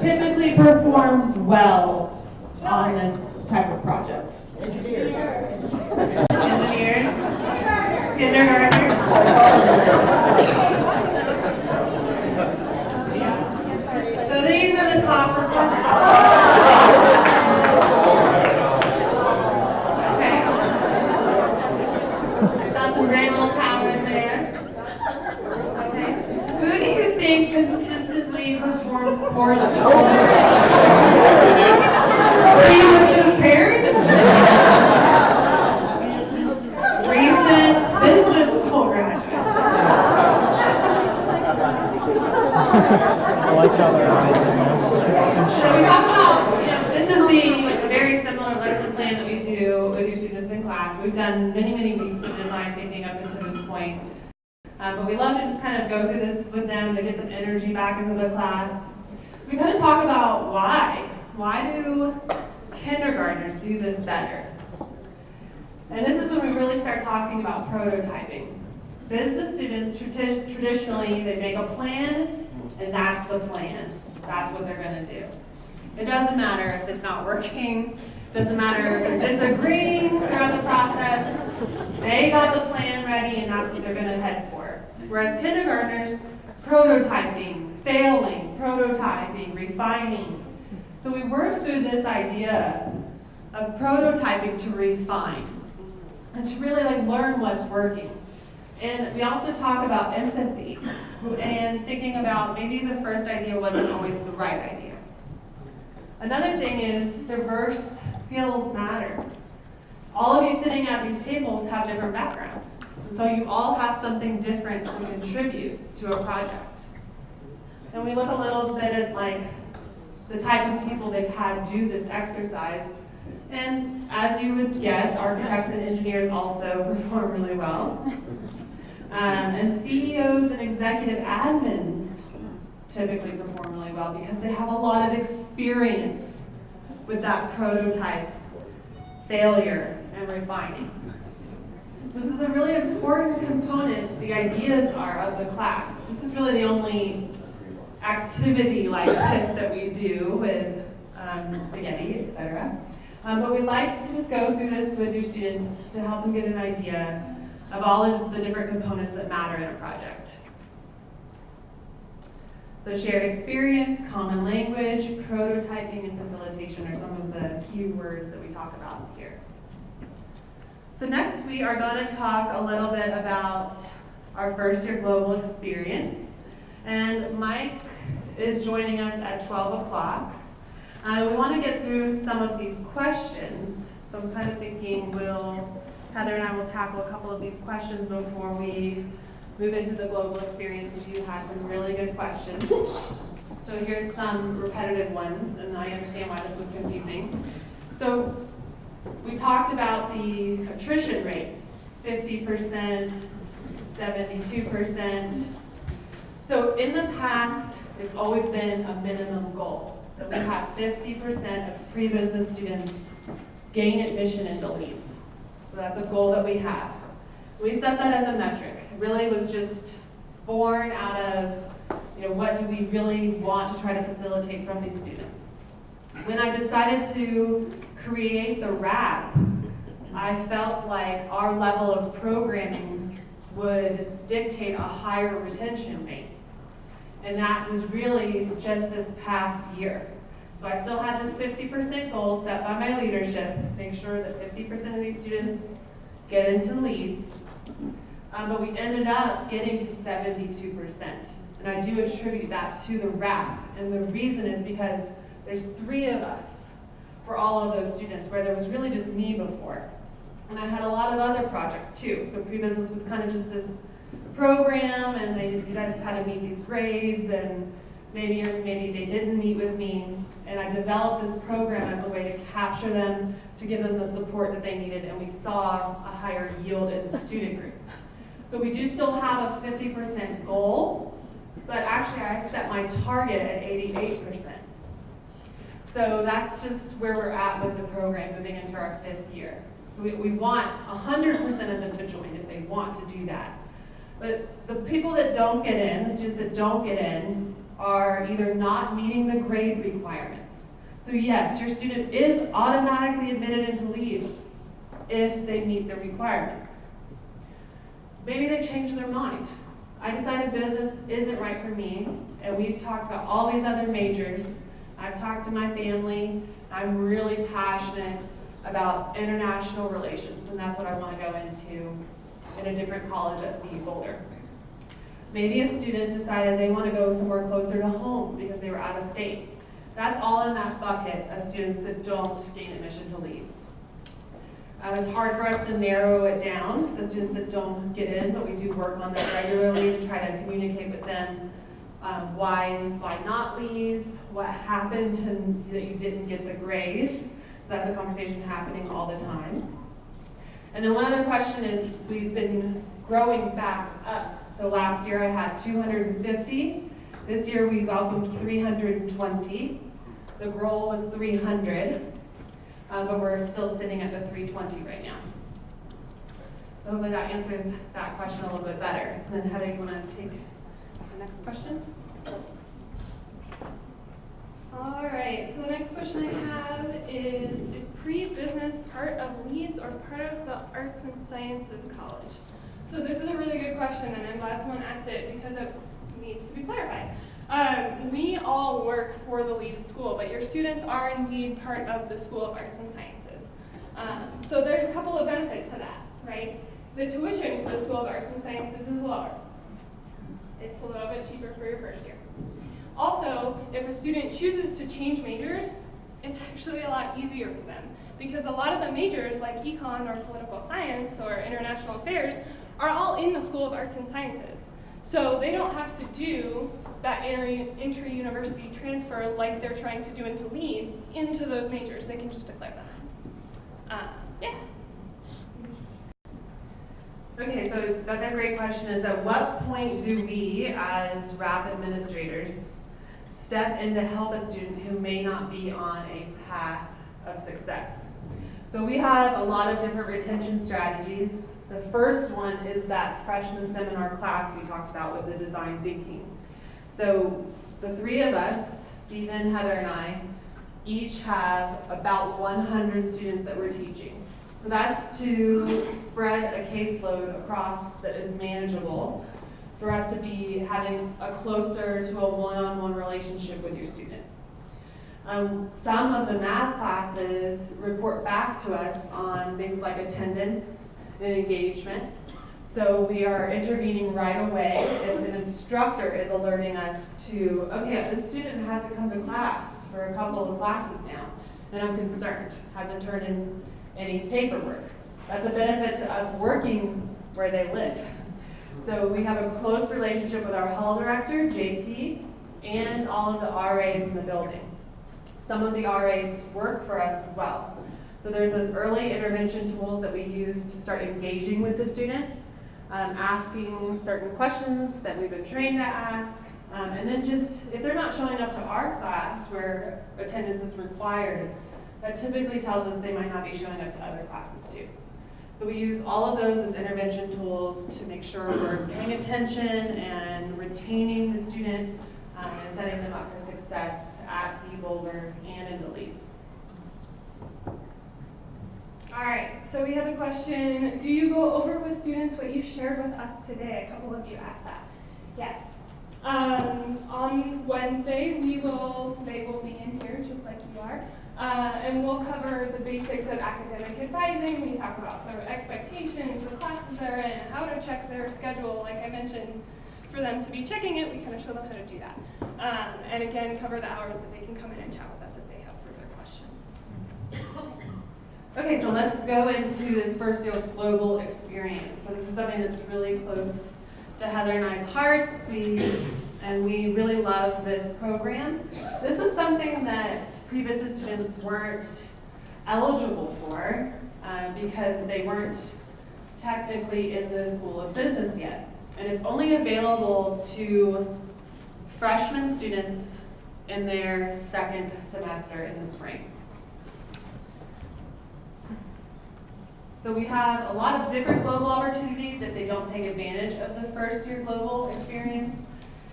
Typically performs well on this type of project? Engineers. Engineers? Kindergartners? So these are the top performers. Okay. Got some great little towers there. Okay. Who do you think consistently performs poorly? Are you with his parents? Recent business school graduates. I like how their eyes are nice. So we talk about, this is the very similar lesson plan that we do with your students in class. We've done many, many weeks of design thinking up until this point. But we love to just kind of go through this with them to get some energy back into the class. So we kind of talk about why. Why do kindergartners do this better? And this is when we really start talking about prototyping. Business students, traditionally, they make a plan, and that's the plan. That's what they're going to do. It doesn't matter if it's not working. It doesn't matter if they're disagreeing throughout the process. They got the plan ready, and that's what they're going to head for. Whereas kindergartners, prototyping, failing, prototyping, refining. So we work through this idea of prototyping to refine and to really learn what's working. And we also talk about empathy and thinking about maybe the first idea wasn't always the right idea. Another thing is diverse skills matter. All of you sitting at these tables have different backgrounds. And so you all have something different to contribute to a project. And we look a little bit at the type of people they've had do this exercise. And as you would guess, architects and engineers also perform really well. And CEOs and executive admins typically perform really well because they have a lot of experience with that prototype failure and refining. This is a really important component, the ideas are, of the class. This is really the only activity like this that we do with spaghetti, etc. But we like to just go through this with your students to help them get an idea of all of the different components that matter in a project. So shared experience, common language, prototyping, and facilitation are some of the key words that we talk about here. So next we are going to talk a little bit about our first year global experience. And Mike is joining us at 12 o'clock. We want to get through some of these questions. So I'm kind of thinking Heather and I will tackle a couple of these questions before we move into the global experience, because you had some really good questions. So here's some repetitive ones, and I understand why this was confusing. So we talked about the attrition rate, 50%, 72%. So in the past, it's always been a minimum goal, that we have 50% of pre-business students gain admission into Leeds. So that's a goal that we have. We set that as a metric. It really was just born out of, what do we really want to try to facilitate from these students. When I decided to create the RAP, I felt like our level of programming would dictate a higher retention rate. And that was really just this past year. So I still had this 50% goal set by my leadership, make sure that 50% of these students get into Leeds. But we ended up getting to 72%. And I do attribute that to the RAP. And the reason is because there's 3 of us for all of those students, where there was really just me before. And I had a lot of other projects too. So pre-business was kind of just this program, and you guys had to meet these grades, and maybe they didn't meet with me. And I developed this program as a way to capture them, to give them the support that they needed, and we saw a higher yield in the student group. So we do still have a 50% goal, but actually I set my target at 88%. So that's just where we're at with the program moving into our 5th year. So we want 100% of them to join if they want to do that. But the people that don't get in, the students that don't get in, are either not meeting the grade requirements. So yes, your student is automatically admitted into Leeds if they meet the requirements. Maybe they change their mind. I decided business isn't right for me, and we've talked about all these other majors. I've talked to my family. I'm really passionate about international relations, and that's what I want to go into in a different college at CU Boulder. Maybe a student decided they want to go somewhere closer to home because they were out of state. That's all in that bucket of students that don't gain admission to Leeds. It's hard for us to narrow it down, the students that don't get in, but we do work on that regularly to try to communicate with them why not Leeds, what happened that you didn't get the grades. So that's a conversation happening all the time. And then one other question is, we've been growing back up. So last year I had 250. This year we welcomed 320. The goal was 300, but we're still sitting at the 320 right now. So hopefully that answers that question a little bit better. And then Heather, you want to take the next question? All right, so the next question I have is pre-business part of Leeds or part of the Arts and Sciences College? So this is a really good question, and I'm glad someone asked it because it needs to be clarified. We all work for the Leeds School, but your students are indeed part of the School of Arts and Sciences. So there's a couple of benefits to that, right? The tuition for the School of Arts and Sciences is lower. It's a little bit cheaper for your first year. Also, if a student chooses to change majors, it's actually a lot easier for them, because a lot of the majors like econ or political science or international affairs are all in the School of Arts and Sciences. So they don't have to do that intra-university transfer like they're trying to do into Leeds into those majors. They can just declare them. Yeah. Okay, so that's a great question, is at what point do we as RAP administrators step in to help a student who may not be on a path of success. So we have a lot of different retention strategies. The first one is that freshman seminar class we talked about with the design thinking. So the three of us, Stephen, Heather, and I, each have about 100 students that we're teaching. So that's to spread a caseload across that is manageable for us to be having a closer to a one-on-one relationship with your student. Some of the math classes report back to us on things like attendance and engagement. So we are intervening right away if an instructor is alerting us to, okay, this student hasn't come to class for a couple of classes now, and I'm concerned, hasn't turned in any paperwork. That's a benefit to us working where they live. So we have a close relationship with our hall director, JP, and all of the RAs in the building. Some of the RAs work for us as well. So there's those early intervention tools that we use to start engaging with the student, asking certain questions that we've been trained to ask, and then just, if they're not showing up to our class where attendance is required, that typically tells us they might not be showing up to other classes too. So we use all of those as intervention tools to make sure we're paying attention and retaining the student and setting them up for success at C. Boulder and in the Leeds. All right, so we have a question. Do you go over with students what you shared with us today? A couple of you asked that. Yes. On Wednesday, they will be in here just like you are. And we'll cover the basics of academic advising. We talk about their expectations, the classes they're in, how to check their schedule. Like I mentioned, for them to be checking it, we kind of show them how to do that. And again, cover the hours that they can come in and chat with us if they have further questions. Okay, so let's go into this first year with global experience. So this is something that's really close to Heather and I's hearts. We really love this program. This was something that pre-business students weren't eligible for because they weren't technically in the School of Business yet. And it's only available to freshman students in their second semester in the spring. So we have a lot of different global opportunities if they don't take advantage of the first year global experience.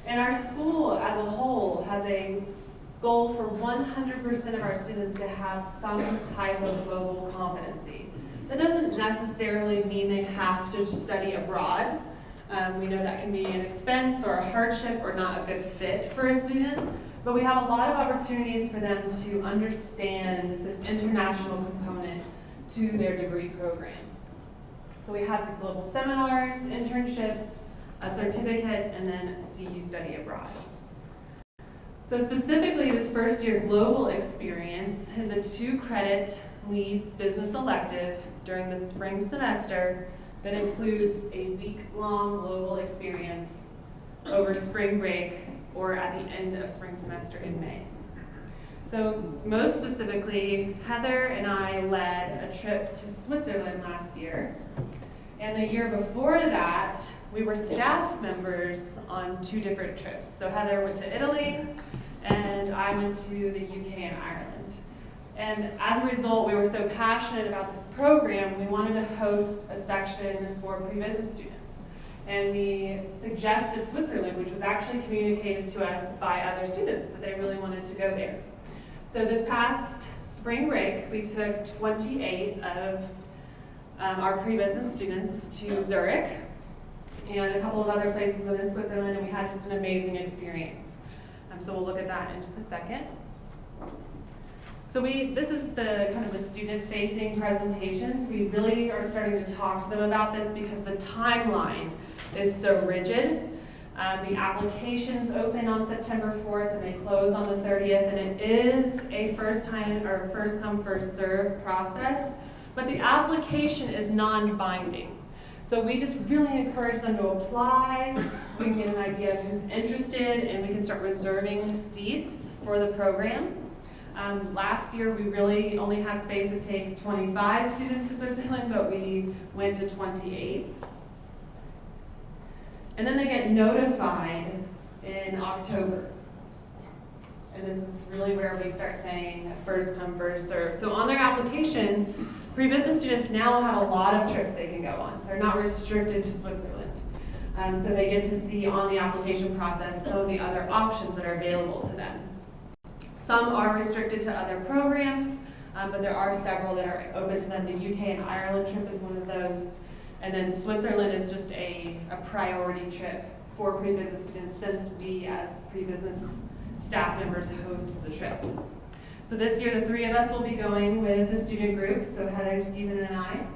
And our school as a whole has a goal for 100% of our students to have some type of global competency. That doesn't necessarily mean they have to study abroad. We know that can be an expense or a hardship or not a good fit for a student, but we have a lot of opportunities for them to understand this international component to their degree program. So we have these global seminars, internships, a certificate, and then CU study abroad. So specifically, this first year global experience is a 2-credit Leeds business elective during the spring semester that includes a week-long global experience over spring break or at the end of spring semester in May. So most specifically, Heather and I led a trip to Switzerland last year. And the year before that, we were staff members on 2 different trips. So Heather went to Italy, and I went to the UK and Ireland. And as a result, we were so passionate about this program, we wanted to host a section for pre-business students. And we suggested Switzerland, which was actually communicated to us by other students that they really wanted to go there. So this past spring break, we took 28 of our pre-business students to Zurich and a couple of other places within Switzerland, and we had just an amazing experience. So we'll look at that in just a second. So this is the kind of the student-facing presentations. We really are starting to talk to them about this because the timeline is so rigid. The applications open on September 4th and they close on the 30th, and it is a first come, first serve process, but the application is non-binding. So we just really encourage them to apply so we can get an idea of who's interested and we can start reserving seats for the program. Last year we really only had space to take 25 students to Switzerland, but we went to 28. And then they get notified in October. And this is really where we start saying first come, first serve. So on their application, pre-business students now have a lot of trips they can go on. They're not restricted to Switzerland. So they get to see on the application process some of the other options that are available to them. Some are restricted to other programs, but there are several that are open to them. The UK and Ireland trip is one of those. And then Switzerland is just a priority trip for pre-business students, since we as pre-business staff members host the trip. So this year, the three of us will be going with the student group, so Heather, Stephen, and I.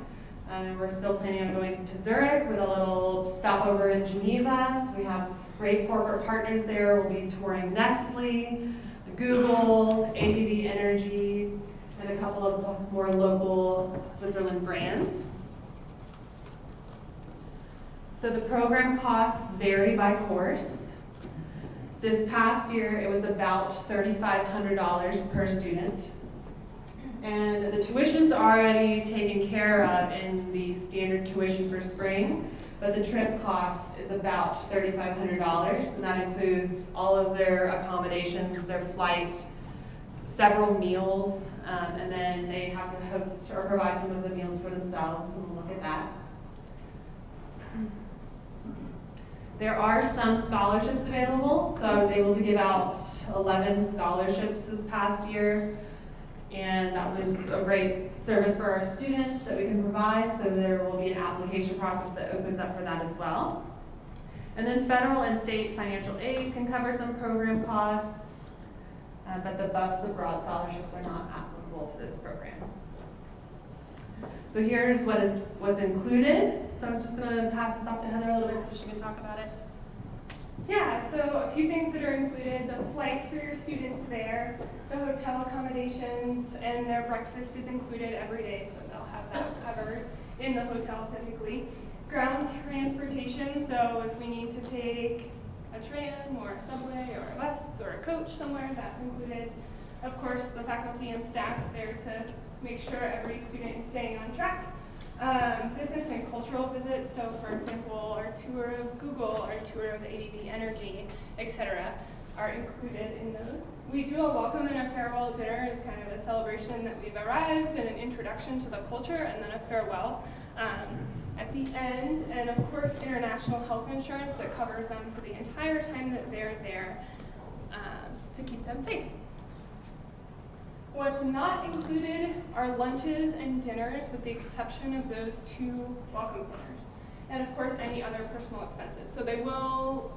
And we're still planning on going to Zurich with a little stopover in Geneva. So we have great corporate partners there. We'll be touring Nestle, Google, ABB Energy, and a couple of more local Switzerland brands. So the program costs vary by course. This past year, it was about $3,500 per student. And the tuition's already taken care of in the standard tuition for spring, but the trip cost is about $3,500, and that includes all of their accommodations, their flight, several meals, and then they have to host or provide some of the meals for themselves, and we'll look at that. There are some scholarships available, so I was able to give out 11 scholarships this past year, and that was a great service for our students that we can provide, so there will be an application process that opens up for that as well. And then federal and state financial aid can cover some program costs, but the Bucks Abroad scholarships are not applicable to this program. So here's what's included. So I'm just going to pass this off to Heather a little bit so she can talk about it. Yeah, so a few things that are included: the flights for your students there, the hotel accommodations, and their breakfast is included every day, so they'll have that covered in the hotel typically. Ground transportation, so if we need to take a tram or a subway or a bus or a coach somewhere, that's included. Of course, the faculty and staff is there to make sure every student is staying on track. Business and cultural visits, so for example, our tour of Google, our tour of ABB Energy, etc., are included in those. We do a welcome and a farewell dinner as kind of a celebration that we've arrived and an introduction to the culture, and then a farewell at the end. And of course, international health insurance that covers them for the entire time that they're there to keep them safe. What's not included are lunches and dinners, with the exception of those two welcome dinners. And of course, any other personal expenses. So they will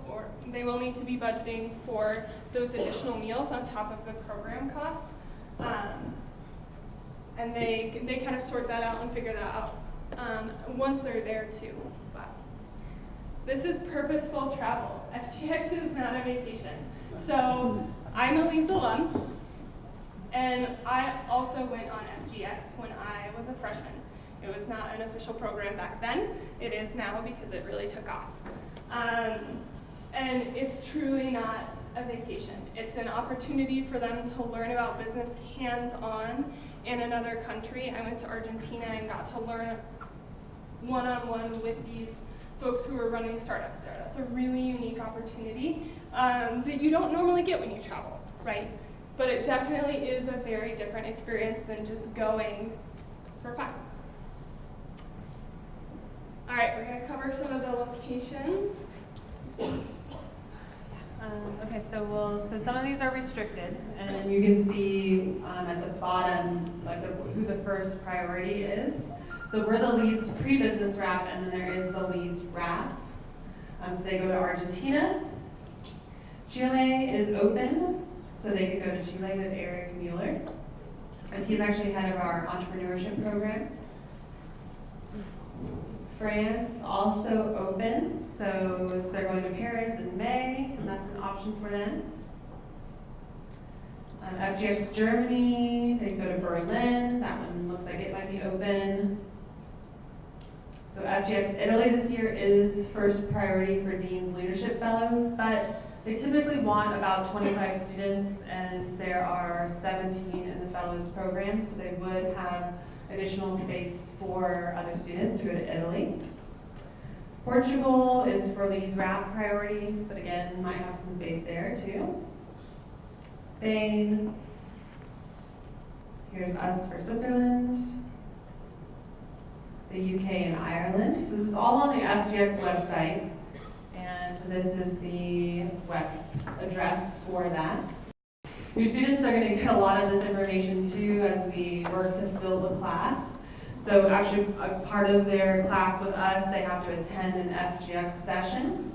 need to be budgeting for those additional meals on top of the program cost. And they kind of sort that out and figure that out once they're there too. But this is Purposeful Travel. FGX is not a vacation. So I'm a Leeds alum. And I also went on FGX when I was a freshman. It was not an official program back then. It is now because it really took off. And it's truly not a vacation. It's an opportunity for them to learn about business hands-on in another country. I went to Argentina and got to learn one-on-one with these folks who are running startups there. That's a really unique opportunity that you don't normally get when you travel, right? But it definitely is a very different experience than just going for fun. All right, we're going to cover some of the locations. Okay, so some of these are restricted, and you can see at the bottom who the first priority is. So we're the Leeds pre-business wrap, and then there is the Leeds wrap. So they go to Argentina. Chile is open. So they could go to Chile with Eric Mueller. And he's actually head of our entrepreneurship program. France also open. So they're going to Paris in May, and that's an option for them. FGX Germany, they go to Berlin. That one looks like it might be open. So FGX Italy this year is first priority for Dean's Leadership Fellows, but they typically want about 25 students, and there are 17 in the Fellows program, so they would have additional space for other students to go to Italy. Portugal is for Leeds wrap priority, but again, might have some space there too. Spain. Here's us for Switzerland, the UK and Ireland. So this is all on the FGX website, and this is the web address for that. Your students are going to get a lot of this information too as we work to fill the class. So actually, a part of their class with us, they have to attend an FGX session.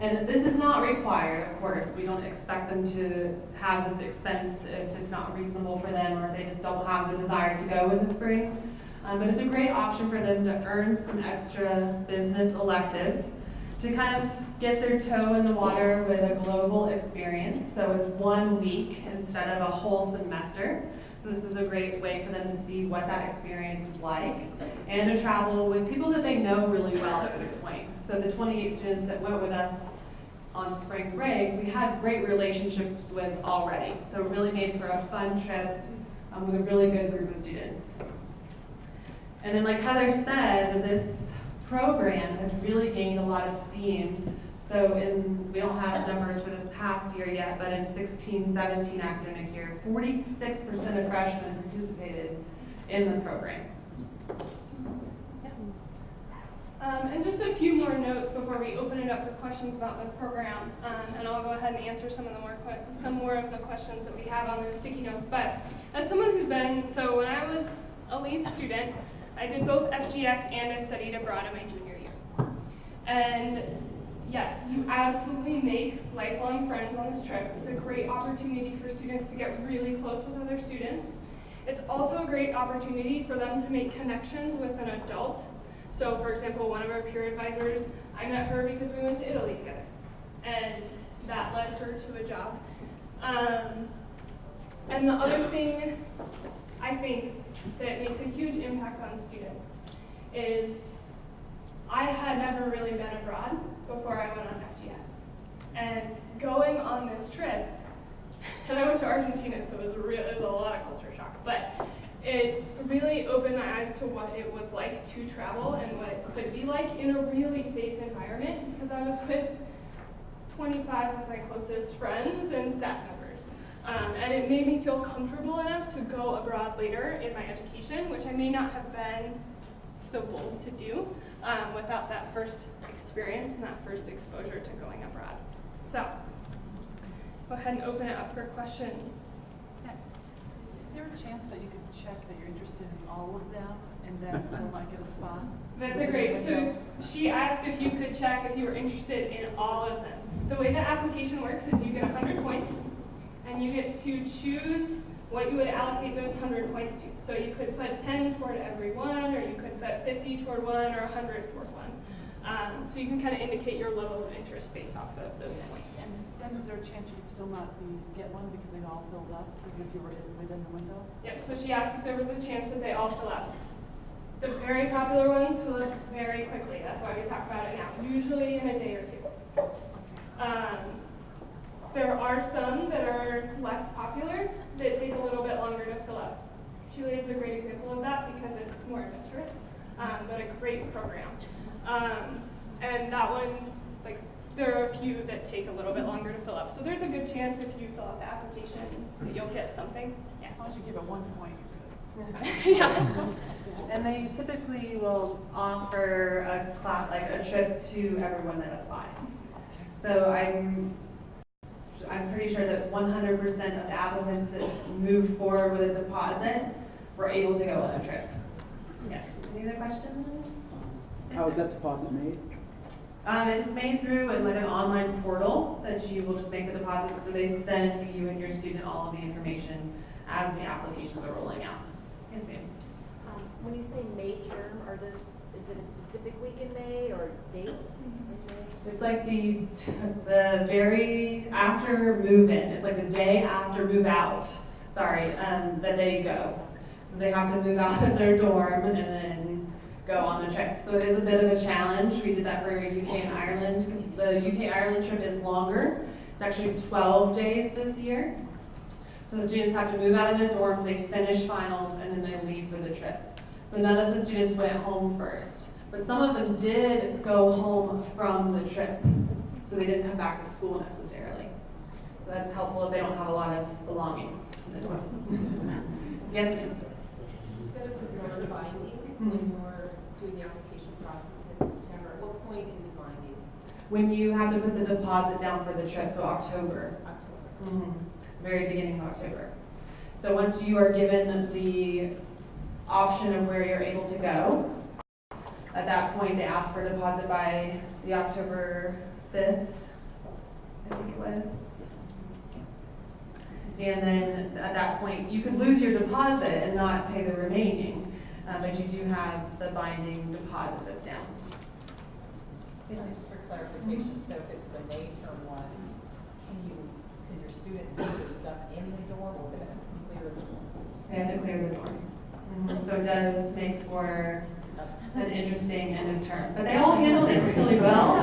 And this is not required, of course. We don't expect them to have this expense if it's not reasonable for them or if they just don't have the desire to go in the spring. But it's a great option for them to earn some extra business electives to kind of get their toe in the water with a global experience. So it's 1 week instead of a whole semester. So this is a great way for them to see what that experience is like and to travel with people that they know really well at this point. So the 28 students that went with us on spring break, we had great relationships with already. So it really made for a fun trip with a really good group of students. And then like Heather said, this program has really gained a lot of steam. So we don't have numbers for this past year yet, but in 16-17 academic year, 46% of freshmen participated in the program. And just a few more notes before we open it up for questions about this program, and I'll go ahead and answer some more of the questions that we have on those sticky notes. But as someone who's so when I was a Leeds student, I did both FGX and I studied abroad in my junior year. And yes, you absolutely make lifelong friends on this trip. It's a great opportunity for students to get really close with other students. It's also a great opportunity for them to make connections with an adult. So for example, one of our peer advisors, I met her because we went to Italy together. And that led her to a job. And the other thing I think that makes a huge impact on students is I had never really been abroad before I went on FGX. And going on this trip, and I went to Argentina, so it was a lot of culture shock, but it really opened my eyes to what it was like to travel and what it could be like in a really safe environment, because I was with 25 of my closest friends and staff members. And it made me feel comfortable enough to go abroad later in my education, which I may not have been so bold to do without that first experience and that first exposure to going abroad. So, go ahead and open it up for questions. Yes? Is there a chance that you could check that you're interested in all of them and then still not get a spot? That's a great, so she asked if you could check if you were interested in all of them. The way the application works is you get 100 points and you get to choose what you would allocate those 100 points to. So you could put 10 toward every one, or you could put 50 toward one, or 100 toward one. So you can kind of indicate your level of interest based off of those points. And then is there a chance you could still not get one because they all filled up, even if you were within the window? Yep, so she asked if there was a chance that they all fill up. The very popular ones fill up very quickly. That's why we talk about it now, usually in a day or two. There are some that are less popular that take a little bit longer to fill up. Chile is a great example of that because it's more adventurous, but a great program. And that one, like, there are a few that take a little bit longer to fill up. So there's a good chance if you fill out the application that you'll get something. As long as you give it 1 point, you're good. Yeah. And they typically will offer a class, like a trip to everyone that apply. So I'm pretty sure that 100% of the applicants that move forward with a deposit were able to go on a trip. Yeah. Any other questions? How is that deposit made? It's made through like an online portal that you will just make the deposit. So they send you and your student all of the information as the applications are rolling out. Yes, ma'am. When you say May term, is it a specific week in May or dates in May? It's like the very after move in. It's like the day after move out. Sorry, that they go. So they have to move out of their dorm and then go on the trip. So it is a bit of a challenge. We did that for UK and Ireland because the UK Ireland trip is longer. It's actually 12 days this year. So the students have to move out of their dorms, they finish finals, and then they leave for the trip. So none of the students went home first. But some of them did go home from the trip. So they didn't come back to school necessarily. So So that's helpful if they don't have a lot of belongings in the dorm. Yes, ma'am? You said it was non-binding when you were doing the application process in September. At what point is it binding? When you have to put the deposit down for the trip, so October. October. Very beginning of October. So once you are given the option of where you're able to go, at that point they ask for a deposit by the October 5th, I think it was. And then at that point, you could lose your deposit and not pay the remaining, but you do have the binding deposit that's down. So just for clarification, so if it's the May term one, can your student leave their stuff in the dorm, or they have to clear the dorm? They have to clear the dorm. So it does make for an interesting end of term. But they all handled it really well.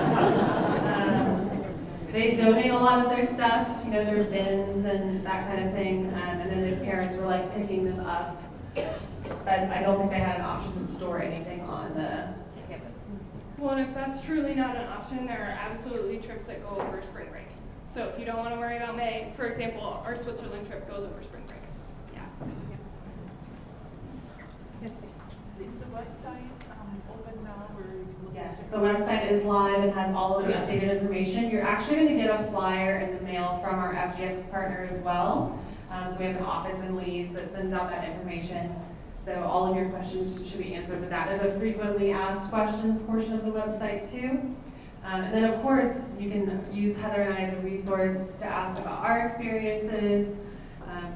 They donate a lot of their stuff, you know, their bins and that kind of thing, and then the parents were like picking them up. But I don't think they had an option to store anything on the campus. Well, and if that's truly not an option, there are absolutely trips that go over spring break. So if you don't want to worry about May, for example, our Switzerland trip goes over spring break. Yeah. Is the website open now where you can look at Yes, the website is live and has all of the updated information. You're actually going to get a flyer in the mail from our FGX partner as well. So we have an office in Leeds that sends out that information. So all of your questions should be answered with that. There's a frequently asked questions portion of the website too. And then of course, you can use Heather and I as a resource to ask about our experiences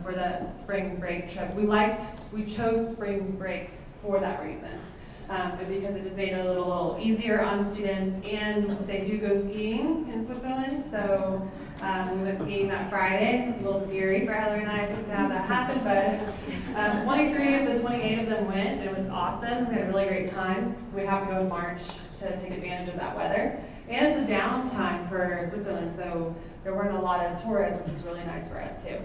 for the spring break trip. We chose spring break for that reason. But because it just made it a little easier on students, and they do go skiing in Switzerland, so we went skiing that Friday. It was a little scary for Heather and I to have that happen, but 23 of the 28 of them went, and it was awesome. We had a really great time, so we have to go in March to take advantage of that weather. And it's a downtime for Switzerland, so there weren't a lot of tourists, which is really nice for us too.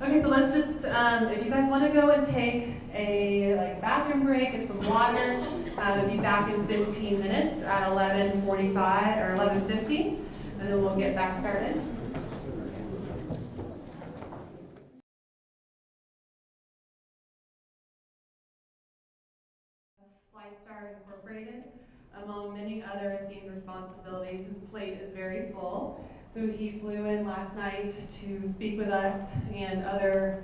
Okay, so let's just, if you guys want to go and take a bathroom break, get some water, we'll be back in 15 minutes at 11:45 or 11:50, and then we'll get back started. Flightstar Incorporated, among many other esteemed responsibilities, his plate is very full. So he flew in last night to speak with us and other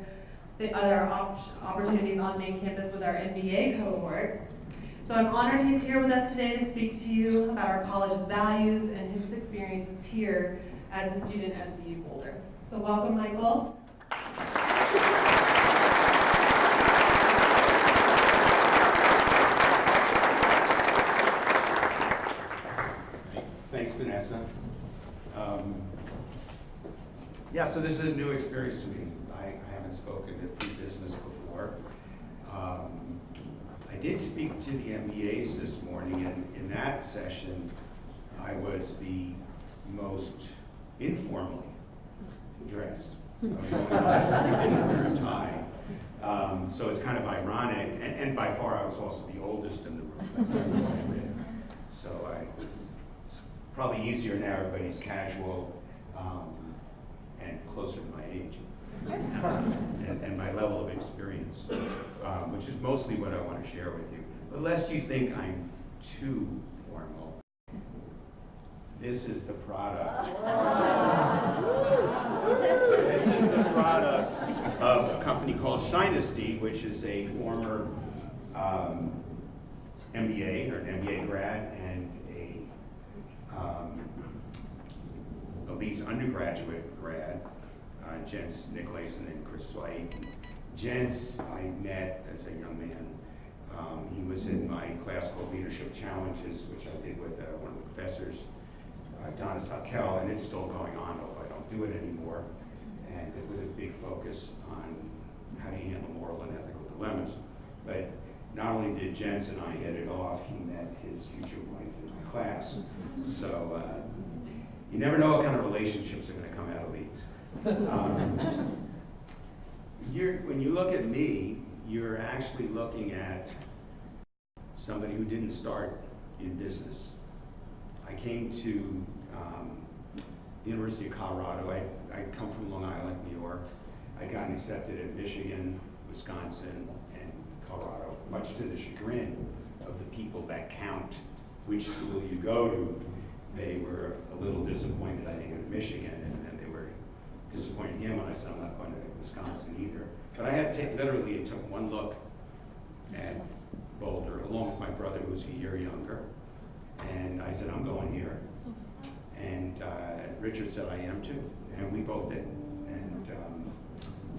opportunities on main campus with our MBA cohort. So I'm honored he's here with us today to speak to you about our college's values and his experiences here as a student at ZU Boulder. So welcome, Michael. Thanks, Vanessa. Yeah, so this is a new experience to me. I haven't spoken to pre-business before. I did speak to the MBAs this morning, and in that session, I was the most informally dressed. I didn't wear a tie. So it's kind of ironic, and by far I was also the oldest in the room. So it's probably easier now, everybody's casual and closer to my age and my level of experience, which is mostly what I want to share with you. But lest you think I'm too formal, this is the product. This is the product of a company called Shinesty, which is a former MBA or an MBA grad and a Leeds undergraduate grad, Jens Nicolason and Chris White. Jens I met as a young man. He was in my class called Leadership Challenges, which I did with one of the professors, Donna Sakel, and it's still going on, although I don't do it anymore, and with a big focus on how do you handle moral and ethical dilemmas. But not only did Jens and I hit it off, he met his future wife in my class. So you never know what kind of relationships are going to come out of Leeds. When you look at me, you're actually looking at somebody who didn't start in business. I came to the University of Colorado. I come from Long Island, New York. I'd gotten accepted at Michigan, Wisconsin, and Colorado, much to the chagrin of the people that count which school you go to. They were a little disappointed I didn't go to Michigan, and then they were disappointed again when I said I'm not going to Wisconsin either. But I had to literally, it took one look at Boulder, along with my brother who was a year younger, and I said, I'm going here. And Richard said, I am too, and we both did. And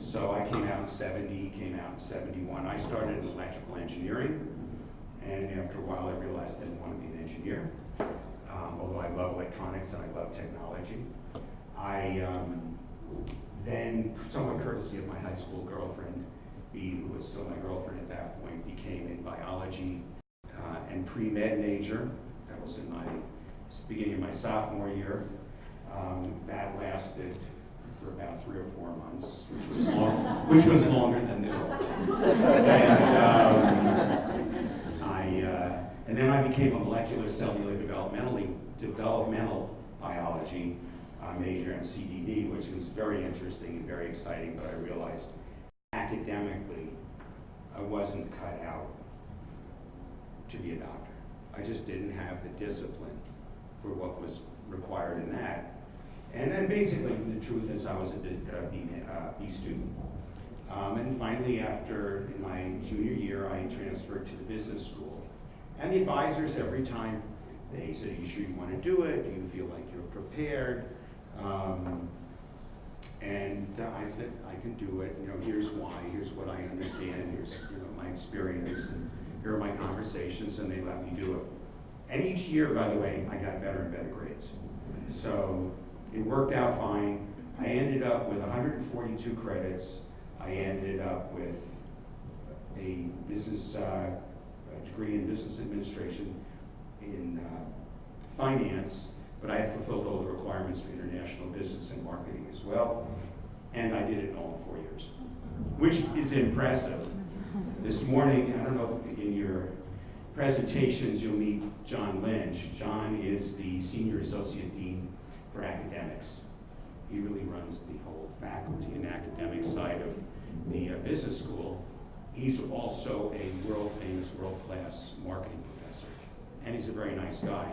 so I came out in 70, came out in 71. I started in electrical engineering, and after a while I realized I didn't want to be an engineer, although I love electronics and I love technology. I then, somewhat courtesy of my high school girlfriend, who was still my girlfriend at that point, became a biology and pre-med major. That was in my beginning of my sophomore year. That lasted for about 3 or 4 months, which was longer than this. And then I became a molecular cellular developmental biology major in CDD, which was very interesting and very exciting, but I realized academically I wasn't cut out to be a doctor. I just didn't have the discipline for what was required in that. And then basically the truth is I was a B student. And finally, in my junior year, I transferred to the business school. And the advisors, every time, they said, are you sure you want to do it? Do you feel like you're prepared? And I said, I can do it. You know, here's why. Here's what I understand. Here's my experience. And here are my conversations. And they let me do it. And each year, by the way, I got better and better grades. So it worked out fine. I ended up with 142 credits. I ended up with a business degree in business administration in finance, but I had fulfilled all the requirements for international business and marketing as well, and I did it in all 4 years, which is impressive. This morning, I don't know if in your presentations you'll meet John Lynch. John is the Senior Associate Dean for Academics. He really runs the whole faculty and academic side of the business school. He's also a world-famous, world-class marketing professor, and he's a very nice guy.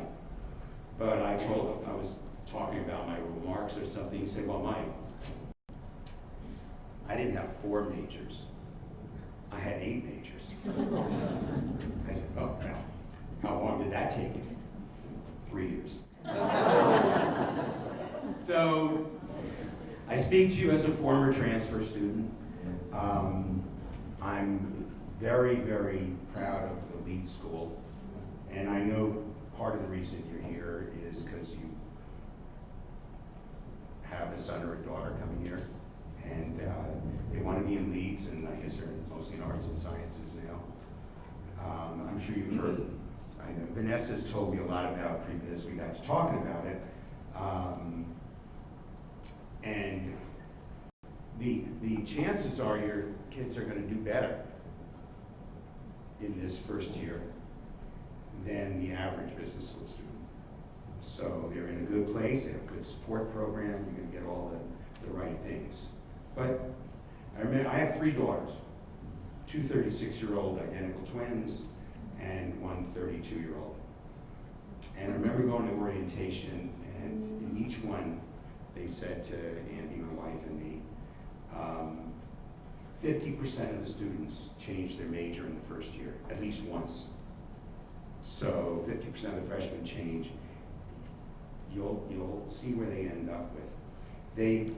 But I told him, I was talking about my remarks or something, he said, well, Mike, I didn't have 4 majors. I had 8 majors. I said, oh, well, how long did that take you? 3 years. So, I speak to you as a former transfer student. I'm very, very proud of the Leeds School, and I know part of the reason you're here is because you have a son or a daughter coming here, and they want to be in Leeds, and I guess they're mostly in arts and sciences now. I'm sure you've heard, I know Vanessa's told me a lot about pre-biz, we got to talking about it, and the chances are your kids are going to do better in this first year than the average business school student. So they're in a good place, they have a good support program, you're going to get all the right things. But I have 3 daughters, 2 36-year-old identical twins and 1 32-year-old. And I remember going to orientation, and in each one, they said to Andy, my wife, and me, 50% of the students change their major in the first year, at least once. So 50% of the freshmen change. You'll see where they end up with.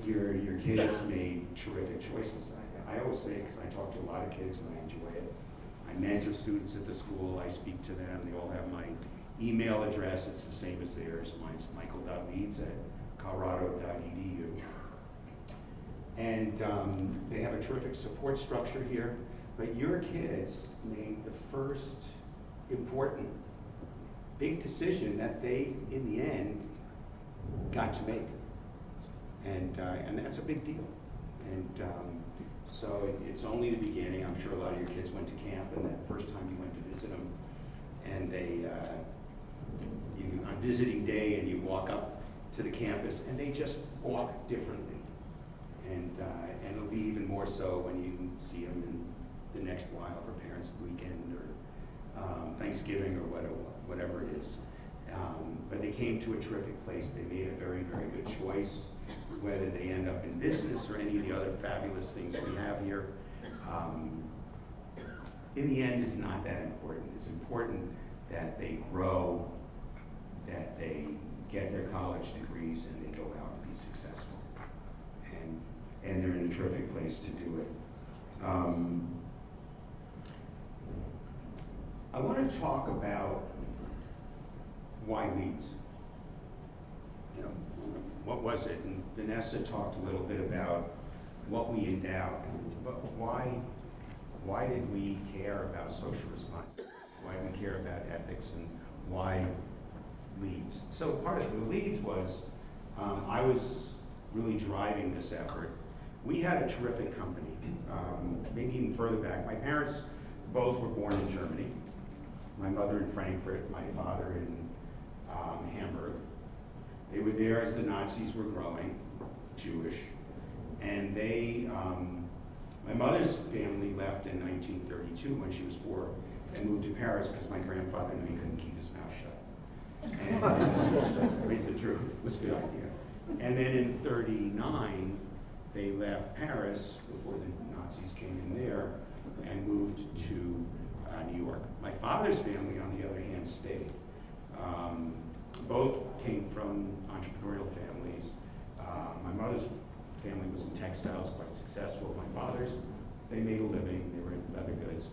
Your kids made terrific choices. I always say, because I talk to a lot of kids and I enjoy it. I mentor students at the school, I speak to them, they all have my email address, it's the same as theirs. Mine's michael.leeds@colorado.edu. And they have a terrific support structure here, but your kids made the first important big decision that they, in the end, got to make. And that's a big deal. And so it's only the beginning. I'm sure a lot of your kids went to camp, and that first time you went to visit them, and on visiting day, and you walk up to the campus, and they just walk differently. And it'll be even more so when you see them in the next while for Parents' Weekend or Thanksgiving or whatever it is. But they came to a terrific place. They made a very, very good choice. Whether they end up in business or any of the other fabulous things we have here, in the end, it's not that important. It's important that they grow, that they get their college degrees, and they go out and be successful. And they're in a terrific place to do it. I want to talk about why Leeds. You know, what was it? And Vanessa talked a little bit about what we endowed, but why did we care about social responsibility? Why did we care about ethics, and why Leeds? So part of the Leeds was, I was really driving this effort. We had a terrific company, maybe even further back. My parents both were born in Germany. My mother in Frankfurt, my father in Hamburg. They were there as the Nazis were growing, Jewish, and they, my mother's family left in 1932 when she was 4 and moved to Paris because my grandfather knew he couldn't keep his mouth shut. And it's the truth, it was a good idea. And then in 39, they left Paris before the Nazis came in there and moved to New York. My father's family, on the other hand, stayed. Both came from entrepreneurial families. My mother's family was in textiles, quite successful. My father's, they made a living, they were in leather goods.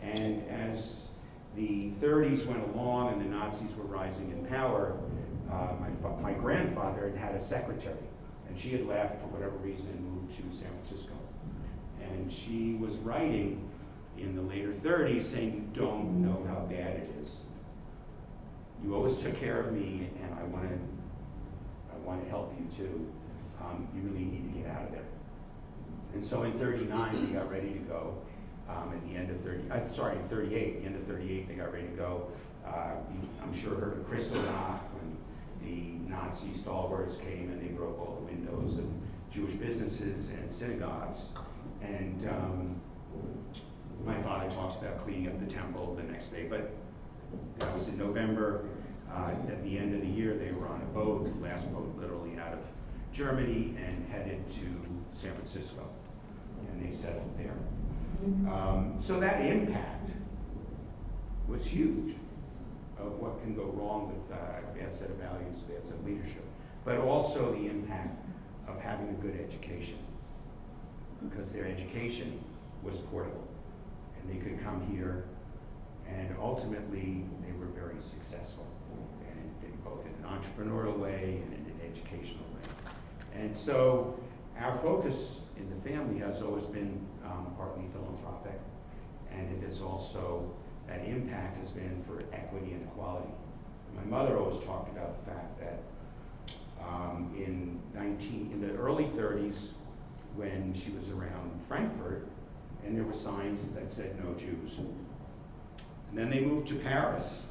And as the 30s went along and the Nazis were rising in power, my grandfather had had a secretary, and she had left for whatever reason and moved to San Francisco. And she was writing in the later 30s saying, you don't know how bad it is. You always took care of me, and I want to help you too. You really need to get out of there. And so in 39, they got ready to go. At the end of in 38, the end of 38, they got ready to go. I'm sure heard of Kristallnacht when the Nazi stalwarts came and they broke all the windows of Jewish businesses and synagogues. And my father talks about cleaning up the temple the next day, but that was in November. At the end of the year, they were on a boat, the last boat literally out of Germany, and headed to San Francisco. And they settled there. So that impact was huge of what can go wrong with a bad set of values, a bad set of leadership, but also the impact of having a good education, because their education was portable, and they could come here, and ultimately they were very successful, and both in an entrepreneurial way and in an educational way. And so our focus in the family has always been partly philanthropic, and it is also, that impact has been for equity and equality. My mother always talked about the fact that in the early 30s, when she was around Frankfurt, and there were signs that said no Jews. And then they moved to Paris,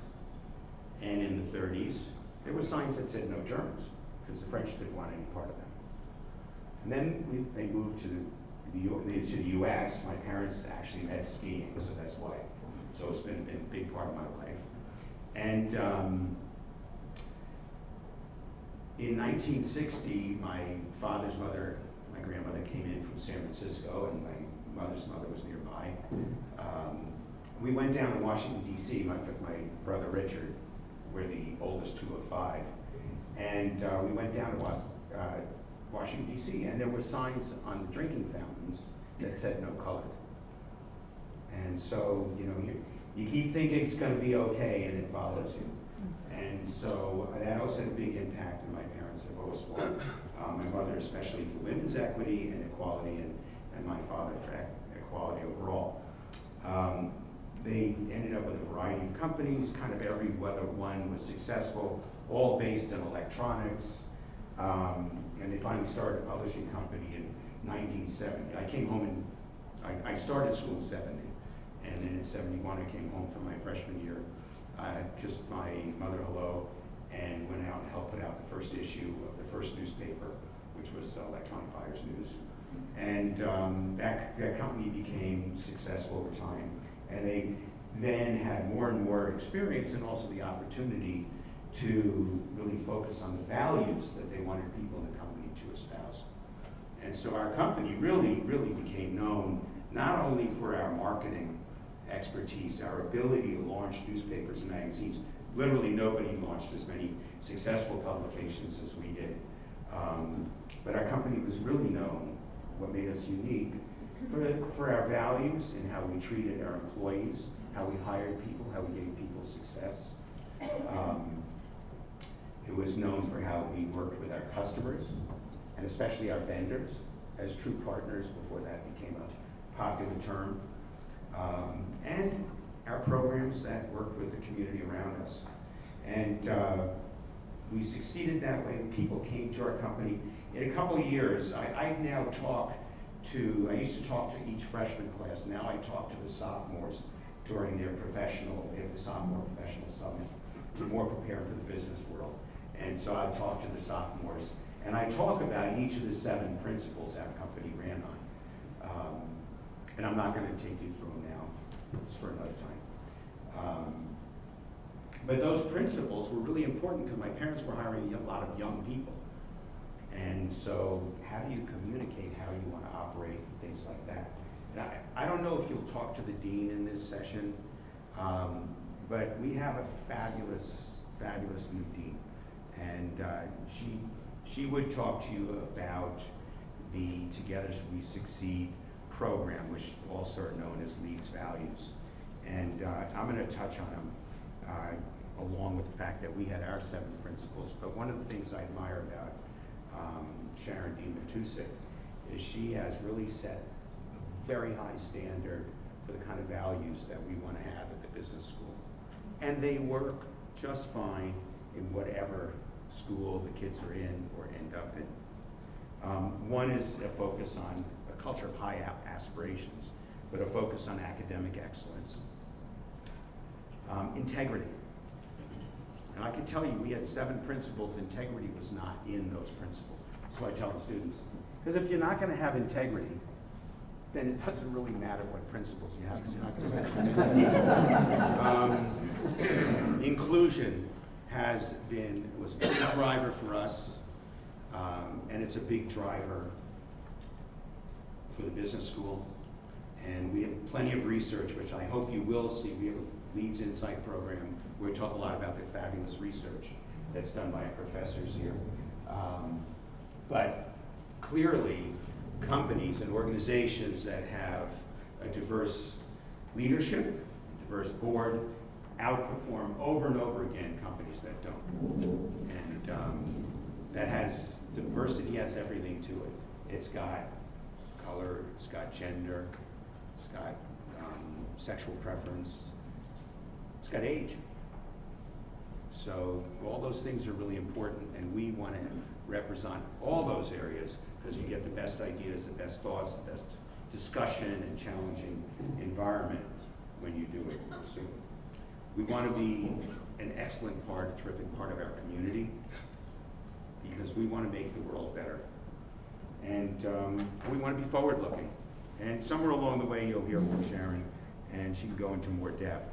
and in the 30s, there were signs that said no Germans, because the French didn't want any part of them. And then they moved to the US. My parents actually met skiing, so that's why. So it's been a big part of my life. And in 1960, my father's mother, my grandmother, came in from San Francisco, and my mother's mother was nearby. We went down to Washington, D.C., my brother Richard. We're the oldest 2 of 5. And we went down to Washington, D.C., and there were signs on the drinking fountains that said no colored. And so, you know, you keep thinking it's going to be okay, and it follows you. And so that also had a big impact, and my parents have always fought, my mother especially for women's equity and equality, and my father for equality overall. They ended up with a variety of companies, kind of every whether one was successful, all based in electronics. And they finally started a publishing company in 1970. I came home I started school in 70, and then in 71 I came home for my freshman year, kissed my mother hello, and went out and helped put out the first issue of the first newspaper, which was Electronic Buyers News. And that company became successful over time. And they then had more and more experience and also the opportunity to really focus on the values that they wanted people in the company to espouse. And so our company really became known not only for our marketing expertise, our ability to launch newspapers and magazines. Literally nobody launched as many successful publications as we did. But our company was really known, what made us unique, for our values and how we treated our employees, how we hired people, how we gave people success. It was known for how we worked with our customers, and especially our vendors, as true partners before that became a popular term. And our programs that worked with the community around us. And we succeeded that way. People came to our company. In a couple of years, I now talk to, I used to talk to each freshman class. Now I talk to the sophomores during their professional, the sophomore professional summit, to more prepare for the business world. And so I talk to the sophomores, and I talk about each of the 7 principles our company ran on. And I'm not going to take you through them now. It's for another time. But those principles were really important because my parents were hiring a lot of young people. And so how do you communicate how you want to operate and things like that? And I don't know if you'll talk to the dean in this session, but we have a fabulous new dean. And she would talk to you about the Together We Succeed program, which also are known as Leeds Values. And I'm going to touch on them along with the fact that we had our 7 principles. But one of the things I admire about Sharon D. Matusik is she has really set a very high standard for the kind of values that we want to have at the business school. And they work just fine in whatever school the kids are in or end up in. One is a focus on a culture of high aspirations, but a focus on academic excellence. Integrity. And I can tell you, we had 7 principles. Integrity was not in those principles. So I tell the students, because if you're not going to have integrity, then it doesn't really matter what principles you have, because you're not going to have inclusion was a big driver for us, and it's a big driver for the business school. And we have plenty of research, which I hope you will see. We have a Leeds Insight program where we talk a lot about the fabulous research that's done by our professors here. But clearly, companies and organizations that have a diverse leadership, diverse board, outperform over and over again companies that don't. And that has diversity, has everything to it. It's got color, it's got gender, it's got sexual preference, it's got age. So all those things are really important, and we want to represent all those areas because you get the best ideas, the best thoughts, the best discussion and challenging environment when you do it. So we want to be an excellent part, a terrific part of our community because we want to make the world better. And we want to be forward-looking. And somewhere along the way, you'll hear from Sharon, and she can go into more depth.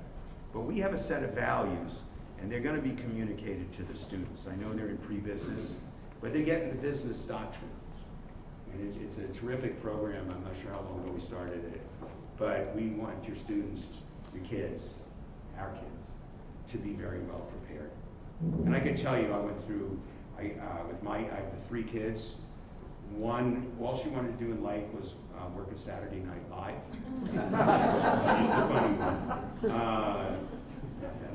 But we have a set of values, and they're going to be communicated to the students. I know they're in pre-business, but they get into business doctrine. And it's a terrific program. I'm not sure how long ago we started it. But we want your students, your kids, our kids, to be very well prepared. And I can tell you, I went through, I have 3 kids. One, all she wanted to do in life was work a Saturday Night Live. She's the funny one. Not that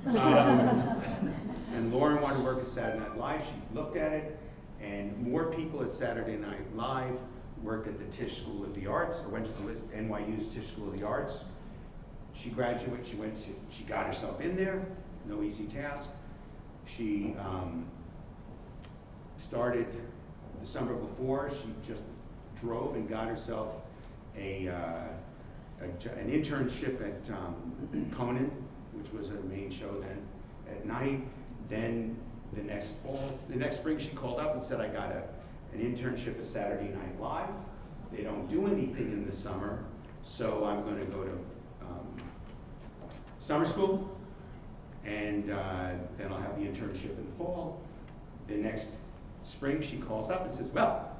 funny. And Lauren wanted to work at Saturday Night Live. She looked at it, and more people at Saturday Night Live worked at the Tisch School of the Arts, or went to the NYU's Tisch School of the Arts. She graduated, she got herself in there, no easy task. She started the summer before. She just drove and got herself an internship at Conan, which was a main show then, at night. Then the next spring she called up and said, I got an internship at Saturday Night Live. They don't do anything in the summer, so I'm going to go to summer school, and then I'll have the internship in the fall. The next spring she calls up and says, well,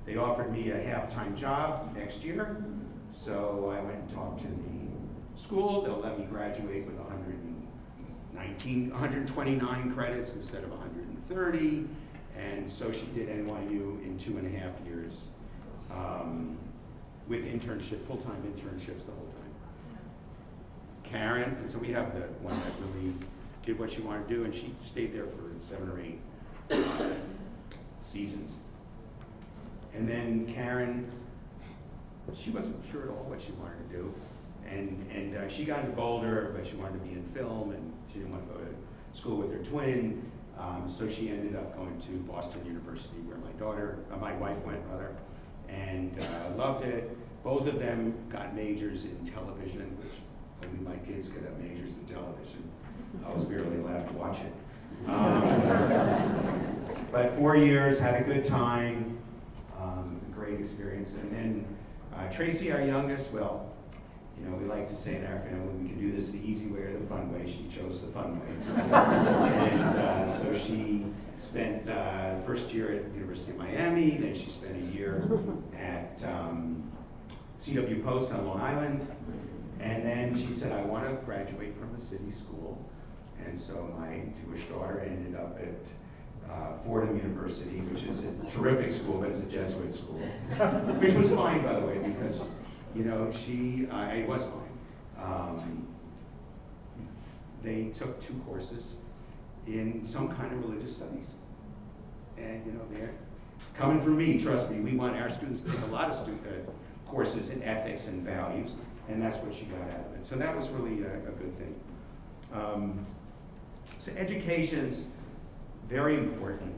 they offered me a half-time job next year, so I went and talked to the school. They'll let me graduate with 129 credits instead of 130, and so she did NYU in 2.5 years with full-time internships the whole time. Karen, and so we have the one that really did what she wanted to do, and she stayed there for 7 or 8 seasons. And then Karen, she wasn't sure at all what she wanted to do, and she got into Boulder, but she wanted to be in film, and she didn't want to go to school with her twin, so she ended up going to Boston University, where my wife went, and loved it. Both of them got majors in television, which only my kids could have majors in television. I was barely allowed to watch it. But 4 years, had a good time, great experience. And then Tracy, our youngest, well, you know, we like to say in our family, we can do this the easy way or the fun way. She chose the fun way. And so she spent the first year at the University of Miami, then she spent a year at CW Post on Long Island, and then she said, I want to graduate from a city school. And so my Jewish daughter ended up at Fordham University, which is a terrific school, but it's a Jesuit school, which was fine, by the way, because, you know, it was fine. They took 2 courses in some kind of religious studies. And, you know, they're coming from me, trust me, we want our students to take a lot of courses in ethics and values, and that's what she got out of it. So that was really a good thing. So education's very important.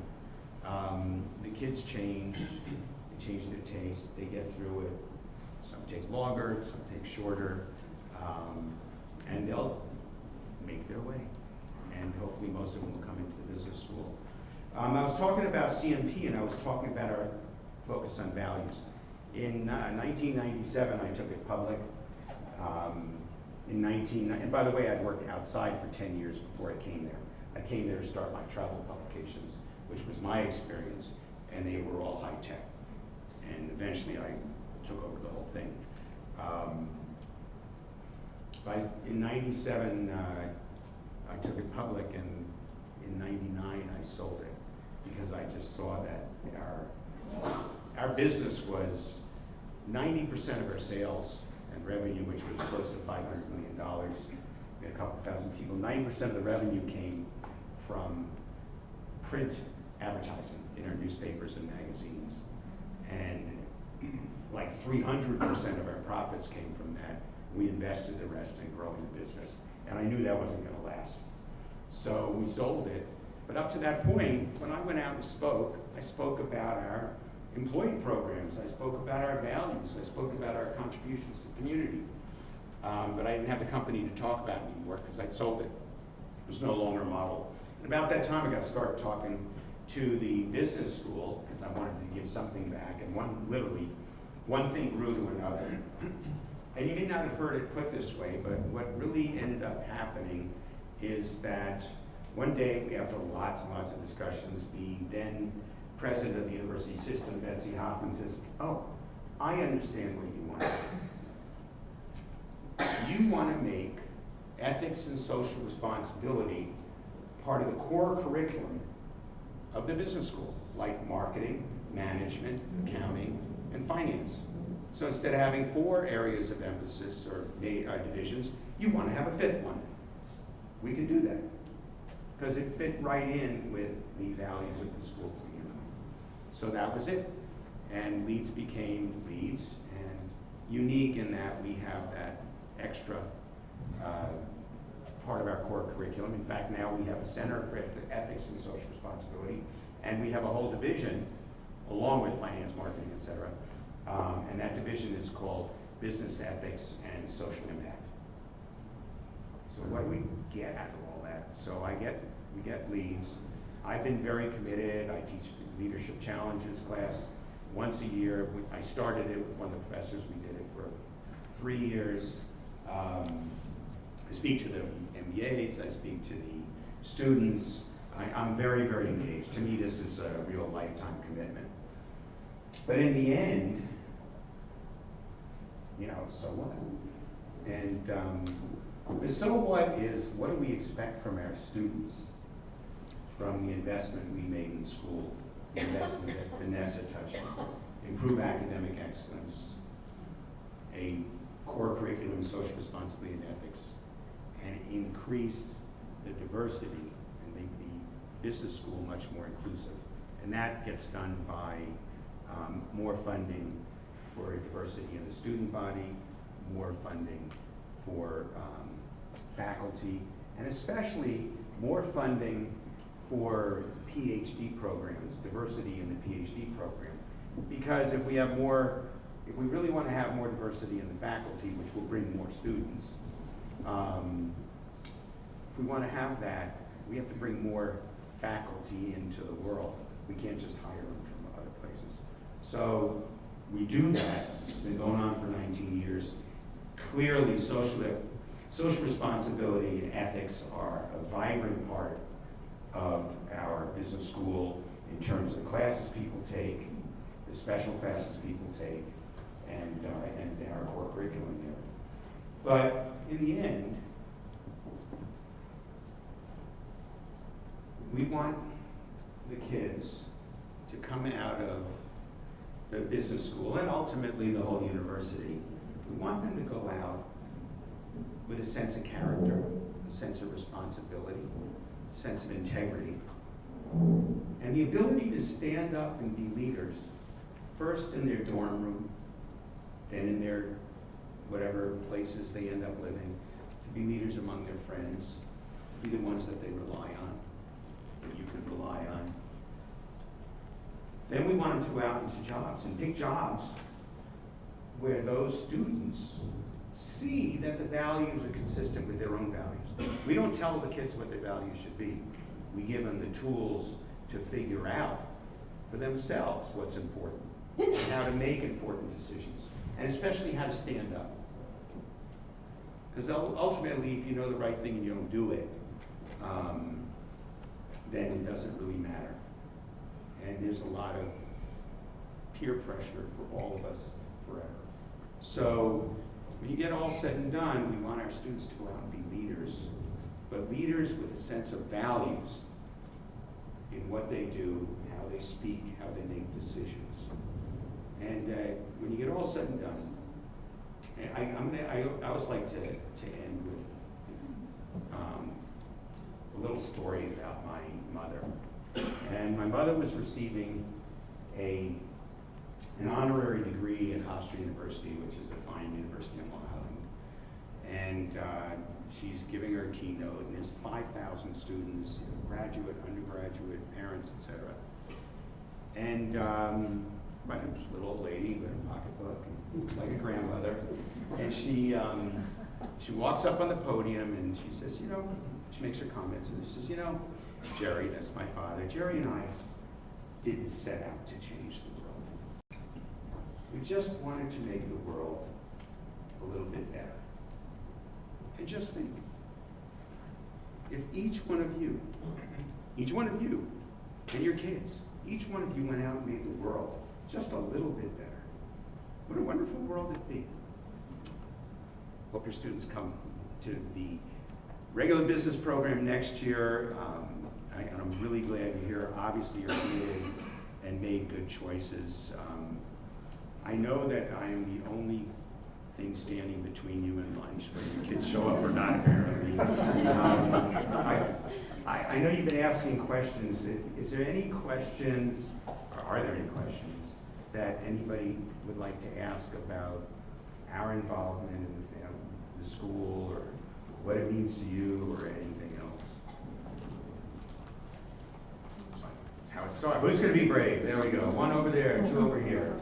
The kids change, they change their tastes, they get through it. Some take longer, some take shorter, and they'll make their way. And hopefully most of them will come into the business school. I was talking about CMP, and I was talking about our focus on values. In 1997, I took it public. And by the way, I'd worked outside for 10 years before I came there. I came there to start my travel publications, which was my experience, and they were all high tech. And eventually I took over the whole thing. In 97, I took it public, and in 99 I sold it, because I just saw that our business was 90% of our sales and revenue, which was close to $500 million. We had a couple thousand people. 90% of the revenue came from print advertising in our newspapers and magazines. And like 300% of our profits came from that. We invested the rest in growing the business. And I knew that wasn't going to last. So we sold it. But up to that point, when I went out and spoke, I spoke about our employee programs, I spoke about our values, I spoke about our contributions to the community. But I didn't have the company to talk about it anymore because I'd sold it. It was no longer a model. And about that time, I got started talking to the business school because I wanted to give something back. And literally, one thing grew to another. And you may not have heard it put this way, but what really ended up happening is that one day, after lots and lots of discussions, the then president of the university system, Betsy Hoffman, says, oh, I understand what you want. You want to make ethics and social responsibility part of the core curriculum of the business school, like marketing, management, accounting, and finance. So instead of having 4 areas of emphasis or divisions, you want to have a 5th one. We can do that because it fit right in with the values of the school. So that was it. And Leeds became Leeds, and unique in that we have that extra part of our core curriculum. In fact, now we have a Center for Ethics and Social Responsibility, and we have a whole division, along with finance, marketing, et cetera. And that division is called Business Ethics and Social Impact. So what do we get out of all that? So we get Leeds. I've been very committed. I teach the Leadership Challenges class once a year. I started it with one of the professors. We did it for 3 years. I speak to the MBAs. I speak to the students. I'm very, very engaged. To me, this is a real lifetime commitment. But in the end, you know, so what? And the so what is, what do we expect from our students from the investment we made in school, the investment that Vanessa touched on, improve academic excellence, a core curriculum in social responsibility and ethics, and increase the diversity and make the business school much more inclusive. And that gets done by more funding for diversity in the student body, more funding for faculty, and especially more funding for PhD programs, diversity in the PhD program. Because if we really want to have more diversity in the faculty, which will bring more students, if we want to have that, we have to bring more faculty into the world. We can't just hire them from other places. So we do that. It's been going on for 19 years. Clearly, social responsibility and ethics are a vibrant part of our business school in terms of the classes people take, the special classes people take, and our core curriculum there. But in the end, we want the kids to come out of the business school and ultimately the whole university. We want them to go out with a sense of character, a sense of responsibility, a sense of integrity, and the ability to stand up and be leaders, first in their dorm room, then in their whatever places they end up living, to be leaders among their friends, to be the ones that they rely on, that you can rely on. Then we want them to go out into jobs, and pick jobs where those students see that the values are consistent with their own values. We don't tell the kids what their values should be. We give them the tools to figure out for themselves what's important, and how to make important decisions, and especially how to stand up. Because ultimately, if you know the right thing and you don't do it, then it doesn't really matter. And there's a lot of peer pressure for all of us forever. So when you get all said and done, we want our students to go out and be leaders, but leaders with a sense of values in what they do, how they speak, how they make decisions. And when you get all said and done, I always like to end with a little story about my mother. And my mother was receiving an honorary degree at Hofstra University, which is a fine university in Long Island. And she's giving her a keynote, and there's 5,000 students, graduate, undergraduate, parents, etc. And my little old lady with a pocketbook, looks like a grandmother, and she walks up on the podium and she says, you know, she makes her comments, and she says, you know, Jerry, that's my father, Jerry and I didn't set out to change the world. We just wanted to make the world a little bit better. And just think, if each one of you and your kids, each one of you went out and made the world just a little bit better, what a wonderful world it'd be. Hope your students come to the regular business program next year. And I'm really glad you're here. Obviously, you're committed and made good choices. I know that I am the only thing standing between you and lunch, whether your kids show up or not, apparently. I know you've been asking questions. Is there any questions, or are there any questions, that anybody would like to ask about our involvement in the school, or what it means to you, or anything else? That's how it starts. Who's going to be brave? There we go. One over there, two over here.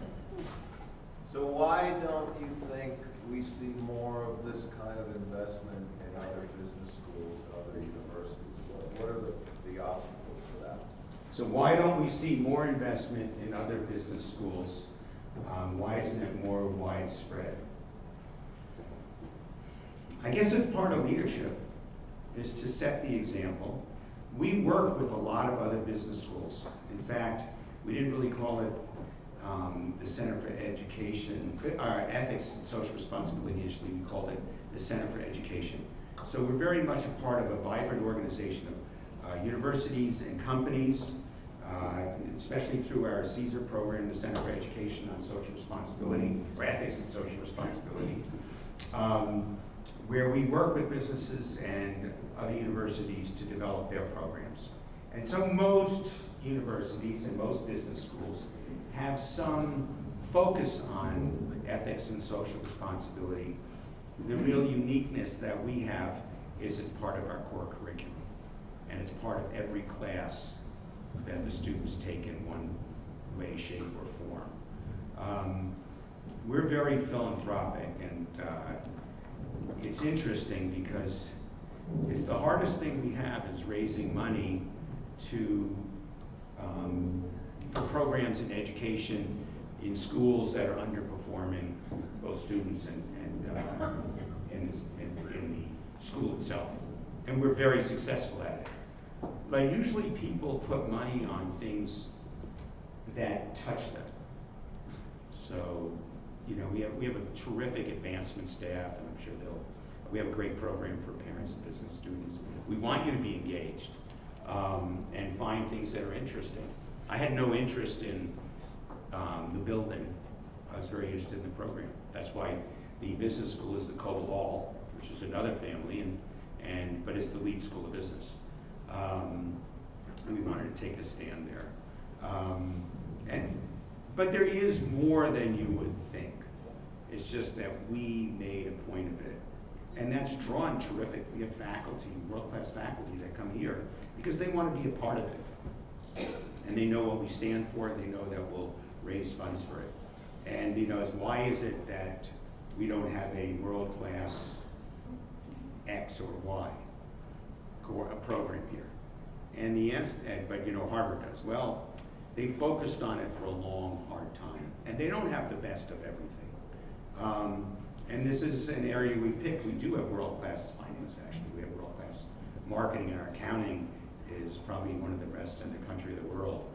So why don't you think we see more of this kind of investment in other business schools? So why don't we see more investment in other business schools? Why isn't it more widespread? I guess it's part of leadership is to set the example. We work with a lot of other business schools. In fact, we didn't really call it the Center for Education, Ethics and Social Responsibility initially. We called it the Center for Education. So we're very much a part of a vibrant organization of universities and companies, especially through our CSER program, the Center for Education on Social Responsibility, or Ethics and Social Responsibility, where we work with businesses and other universities to develop their programs. And so most universities and most business schools have some focus on ethics and social responsibility. The real uniqueness that we have is it's part of our core curriculum, and it's part of every class that the students take in one way, shape, or form. We're very philanthropic, and it's interesting because it's the hardest thing we have is raising money to for programs in education in schools that are underperforming both students and in the school itself. And we're very successful at it. But usually people put money on things that touch them. So, you know, we have a terrific advancement staff, and I'm sure we have a great program for parents and business students. We want you to be engaged and find things that are interesting. I had no interest in the building. I was very interested in the program. That's why the business school is the Coble, which is another family, but it's the Leeds School of Business. And we wanted to take a stand there. But there is more than you would think. It's just that we made a point of it. And that's drawn terrific. We have faculty, world-class faculty that come here because they want to be a part of it. And they know what we stand for, and they know that we'll raise funds for it. And you know, why is it that we don't have a world-class X or Y a program here? And the answer, but you know, Harvard does. Well, they focused on it for a long, hard time, and they don't have the best of everything. And this is an area we picked. We do have world-class finance, actually. We have world-class marketing, and our accounting is probably one of the best in the country or the world.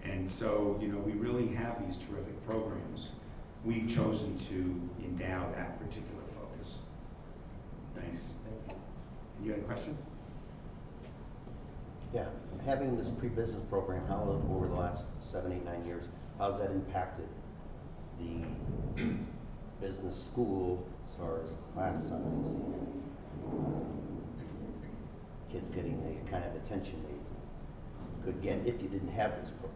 And so, you know, we really have these terrific programs. We've chosen to endow that particular focus. Thanks. You had a question? Yeah, having this pre-business program, how over the last 7, 8, 9 years, how's that impacted the business school as far as class size and kids getting the kind of attention they could get if you didn't have this program?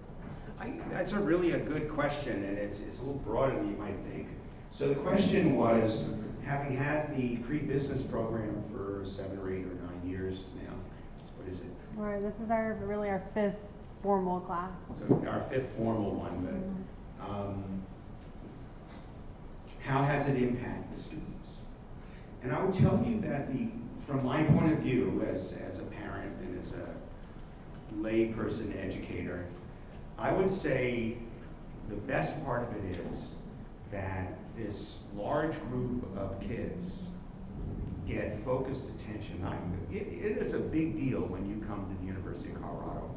That's really a good question, and it's a little broader than you might think. So the question was, having had the pre-business program for 7 or 8 or 9 years now, what is it? This is really our 5th formal class. So our 5th formal one, but how has it impacted the students? And I would tell you that from my point of view as a parent and as a lay person educator, I would say the best part of it is that this large group of kids get focused attention. It is a big deal when you come to the University of Colorado.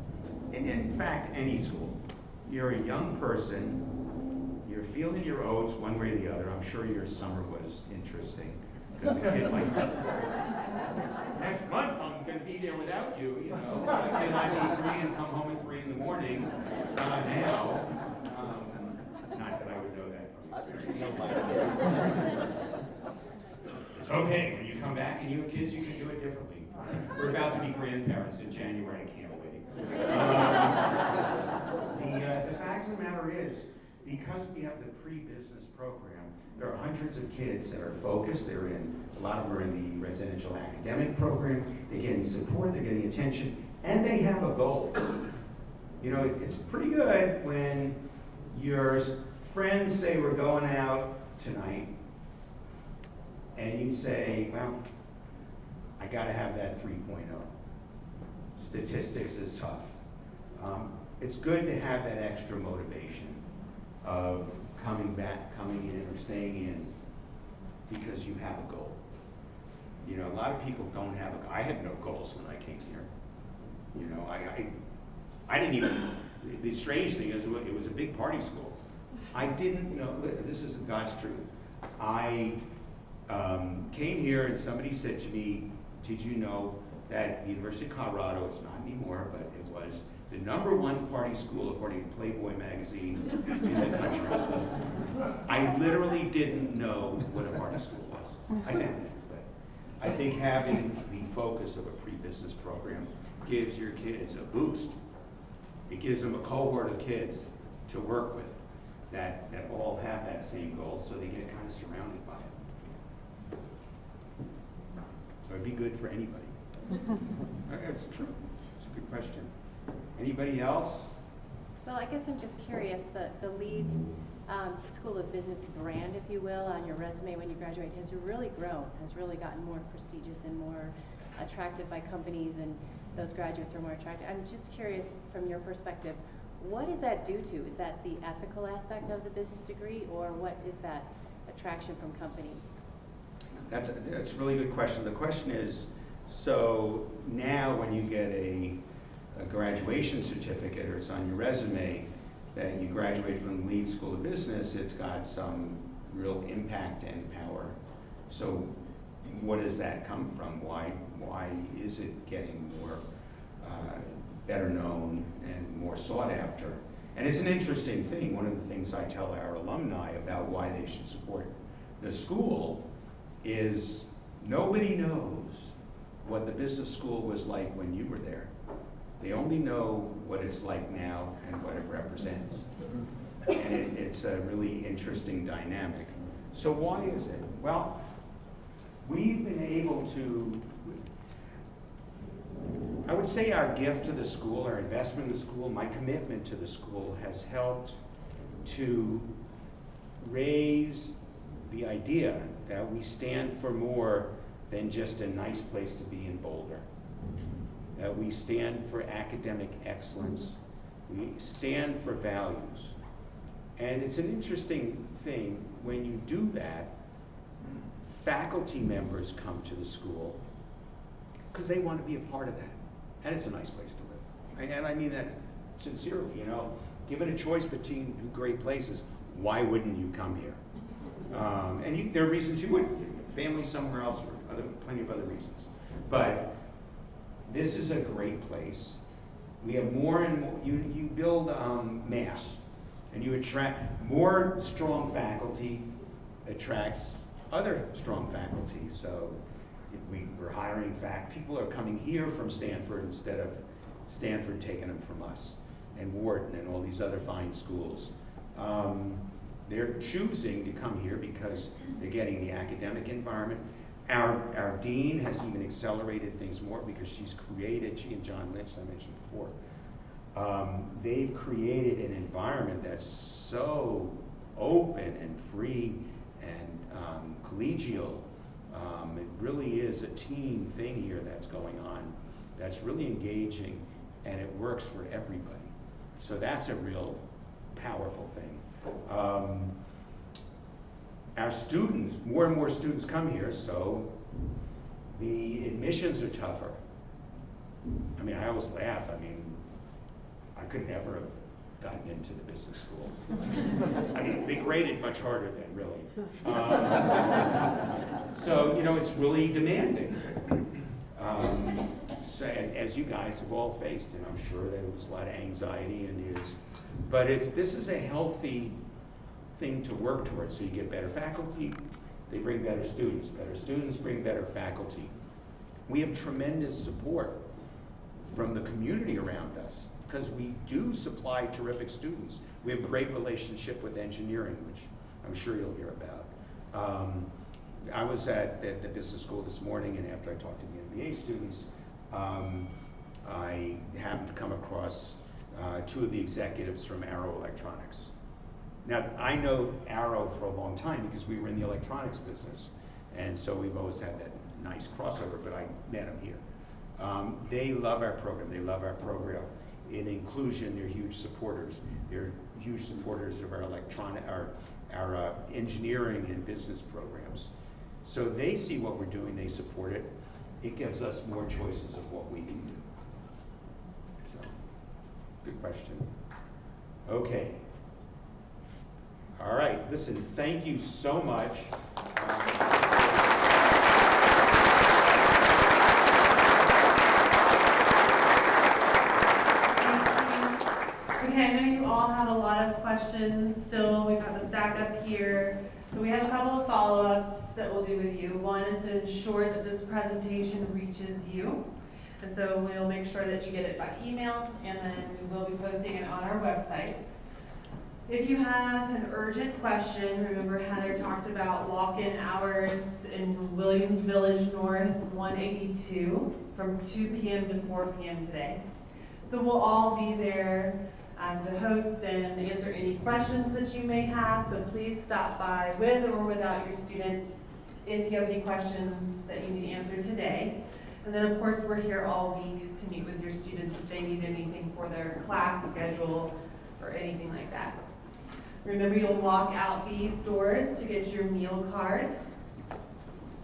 And in fact, any school. You're a young person, you're feeling your oats one way or the other. I'm sure your summer was interesting. Because the kids like, next month I'm going to be there without you, you know. Can I be free and come home at 3 in the morning? Now. Not that I would know that from experience. It's okay, when you come back and you have kids, you can do it differently. We're about to be grandparents in January, I can't wait. The fact of the matter is, because we have the pre-business program, there are hundreds of kids that are focused. A lot of them are in the residential academic program. They're getting support, they're getting attention, and they have a goal. You know, it's pretty good when your friends say we're going out tonight, and you say, well, I gotta have that 3.0. Statistics is tough. It's good to have that extra motivation of coming in or staying in because you have a goal. You know, a lot of people don't have I had no goals when I came here. You know, I didn't even, the strange thing is it was a big party school. I didn't know, this is God's truth. I came here and somebody said to me, did you know that the University of Colorado, it's not anymore, but it was the #1 party school according to Playboy magazine in the country. I literally didn't know what a party school was. I didn't, but I think having the focus of a pre-business program gives your kids a boost. It gives them a cohort of kids to work with that all have that same goal, so they get kind of surrounded by it. So it'd be good for anybody. It's true. It's a good question. Anybody else? Well, I guess I'm just curious, the Leeds School of Business brand, if you will, on your resume when you graduate has really grown, has really gotten more prestigious and more attractive by companies, and those graduates are more attractive. I'm just curious from your perspective, what does that do to? Is that the ethical aspect of the business degree, or what is that attraction from companies? That's a really good question. The question is, so now when you get a graduation certificate or it's on your resume that you graduate from the Leeds School of Business, it's got some real impact and power. So what does that come from? Why is it getting more better known and more sought after? And it's an interesting thing. One of the things I tell our alumni about why they should support the school is nobody knows what the business school was like when you were there. They only know what it's like now and what it represents. And it's a really interesting dynamic. So why is it? Well, we've been able to, I would say our gift to the school, our investment in the school, my commitment to the school has helped to raise the idea that we stand for more than just a nice place to be in Boulder. That we stand for academic excellence. We stand for values. And it's an interesting thing, when you do that, faculty members come to the school because they want to be a part of that. And it's a nice place to live. And I mean that sincerely, you know. Given a choice between two great places, why wouldn't you come here? And there are reasons you would. Family somewhere else, or plenty of other reasons. But this is a great place. We have more and more, you build mass, and you attract more strong faculty, attracts other strong faculty. So we're hiring people are coming here from Stanford instead of Stanford taking them from us, and Wharton and all these other fine schools. They're choosing to come here because they're getting the academic environment. Our dean has even accelerated things more because she and John Lynch, I mentioned before, they've created an environment that's so open and free and collegial. It really is a team thing here that's going on that's really engaging, and it works for everybody. So that's a real powerful thing. Our students, more and more students come here, so the admissions are tougher. I mean, I always laugh. I mean, I could never have gotten into the business school. I mean, they graded much harder then, really. So, you know, it's really demanding. So, as you guys have all faced, and I'm sure there was a lot of anxiety and is. But this is a healthy thing to work towards. So you get better faculty, they bring better students bring better faculty. We have tremendous support from the community around us because we do supply terrific students. We have a great relationship with engineering, which I'm sure you'll hear about. I was at the business school this morning, and after I talked to the MBA students, I happened to come across two of the executives from Arrow Electronics. Now, I know Arrow for a long time because we were in the electronics business, and so we've always had that nice crossover, but I met them here. They love our program. They love our program. in inclusion, they're huge supporters. They're huge supporters of our our engineering and business programs. So they see what we're doing, they support it. It gives us more choices of what we can do. So, good question. Okay. All right, listen, thank you so much. Okay, I know you all have a lot of questions still. We've got the stack up here. So we have a couple of follow-ups that we'll do with you. One is to ensure that this presentation reaches you. And so we'll make sure that you get it by email, and then we will be posting it on our website. If you have an urgent question, remember Heather talked about walk-in hours in Williams Village North 182 from 2 p.m. to 4 p.m. today. So we'll all be there to host and answer any questions that you may have. So please stop by with or without your student if you have any questions that you need answered today. And then of course we're here all week to meet with your students if they need anything for their class schedule or anything like that. Remember, you'll walk out these doors to get your meal card.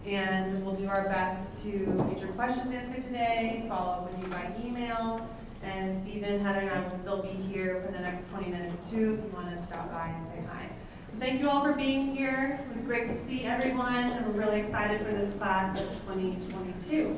And we'll do our best to get your questions answered today, follow up with you by email. And Stephen, Heather, and I will still be here for the next 20 minutes too if you want to stop by and say hi. So thank you all for being here. It was great to see everyone, and we're really excited for this class of 2022.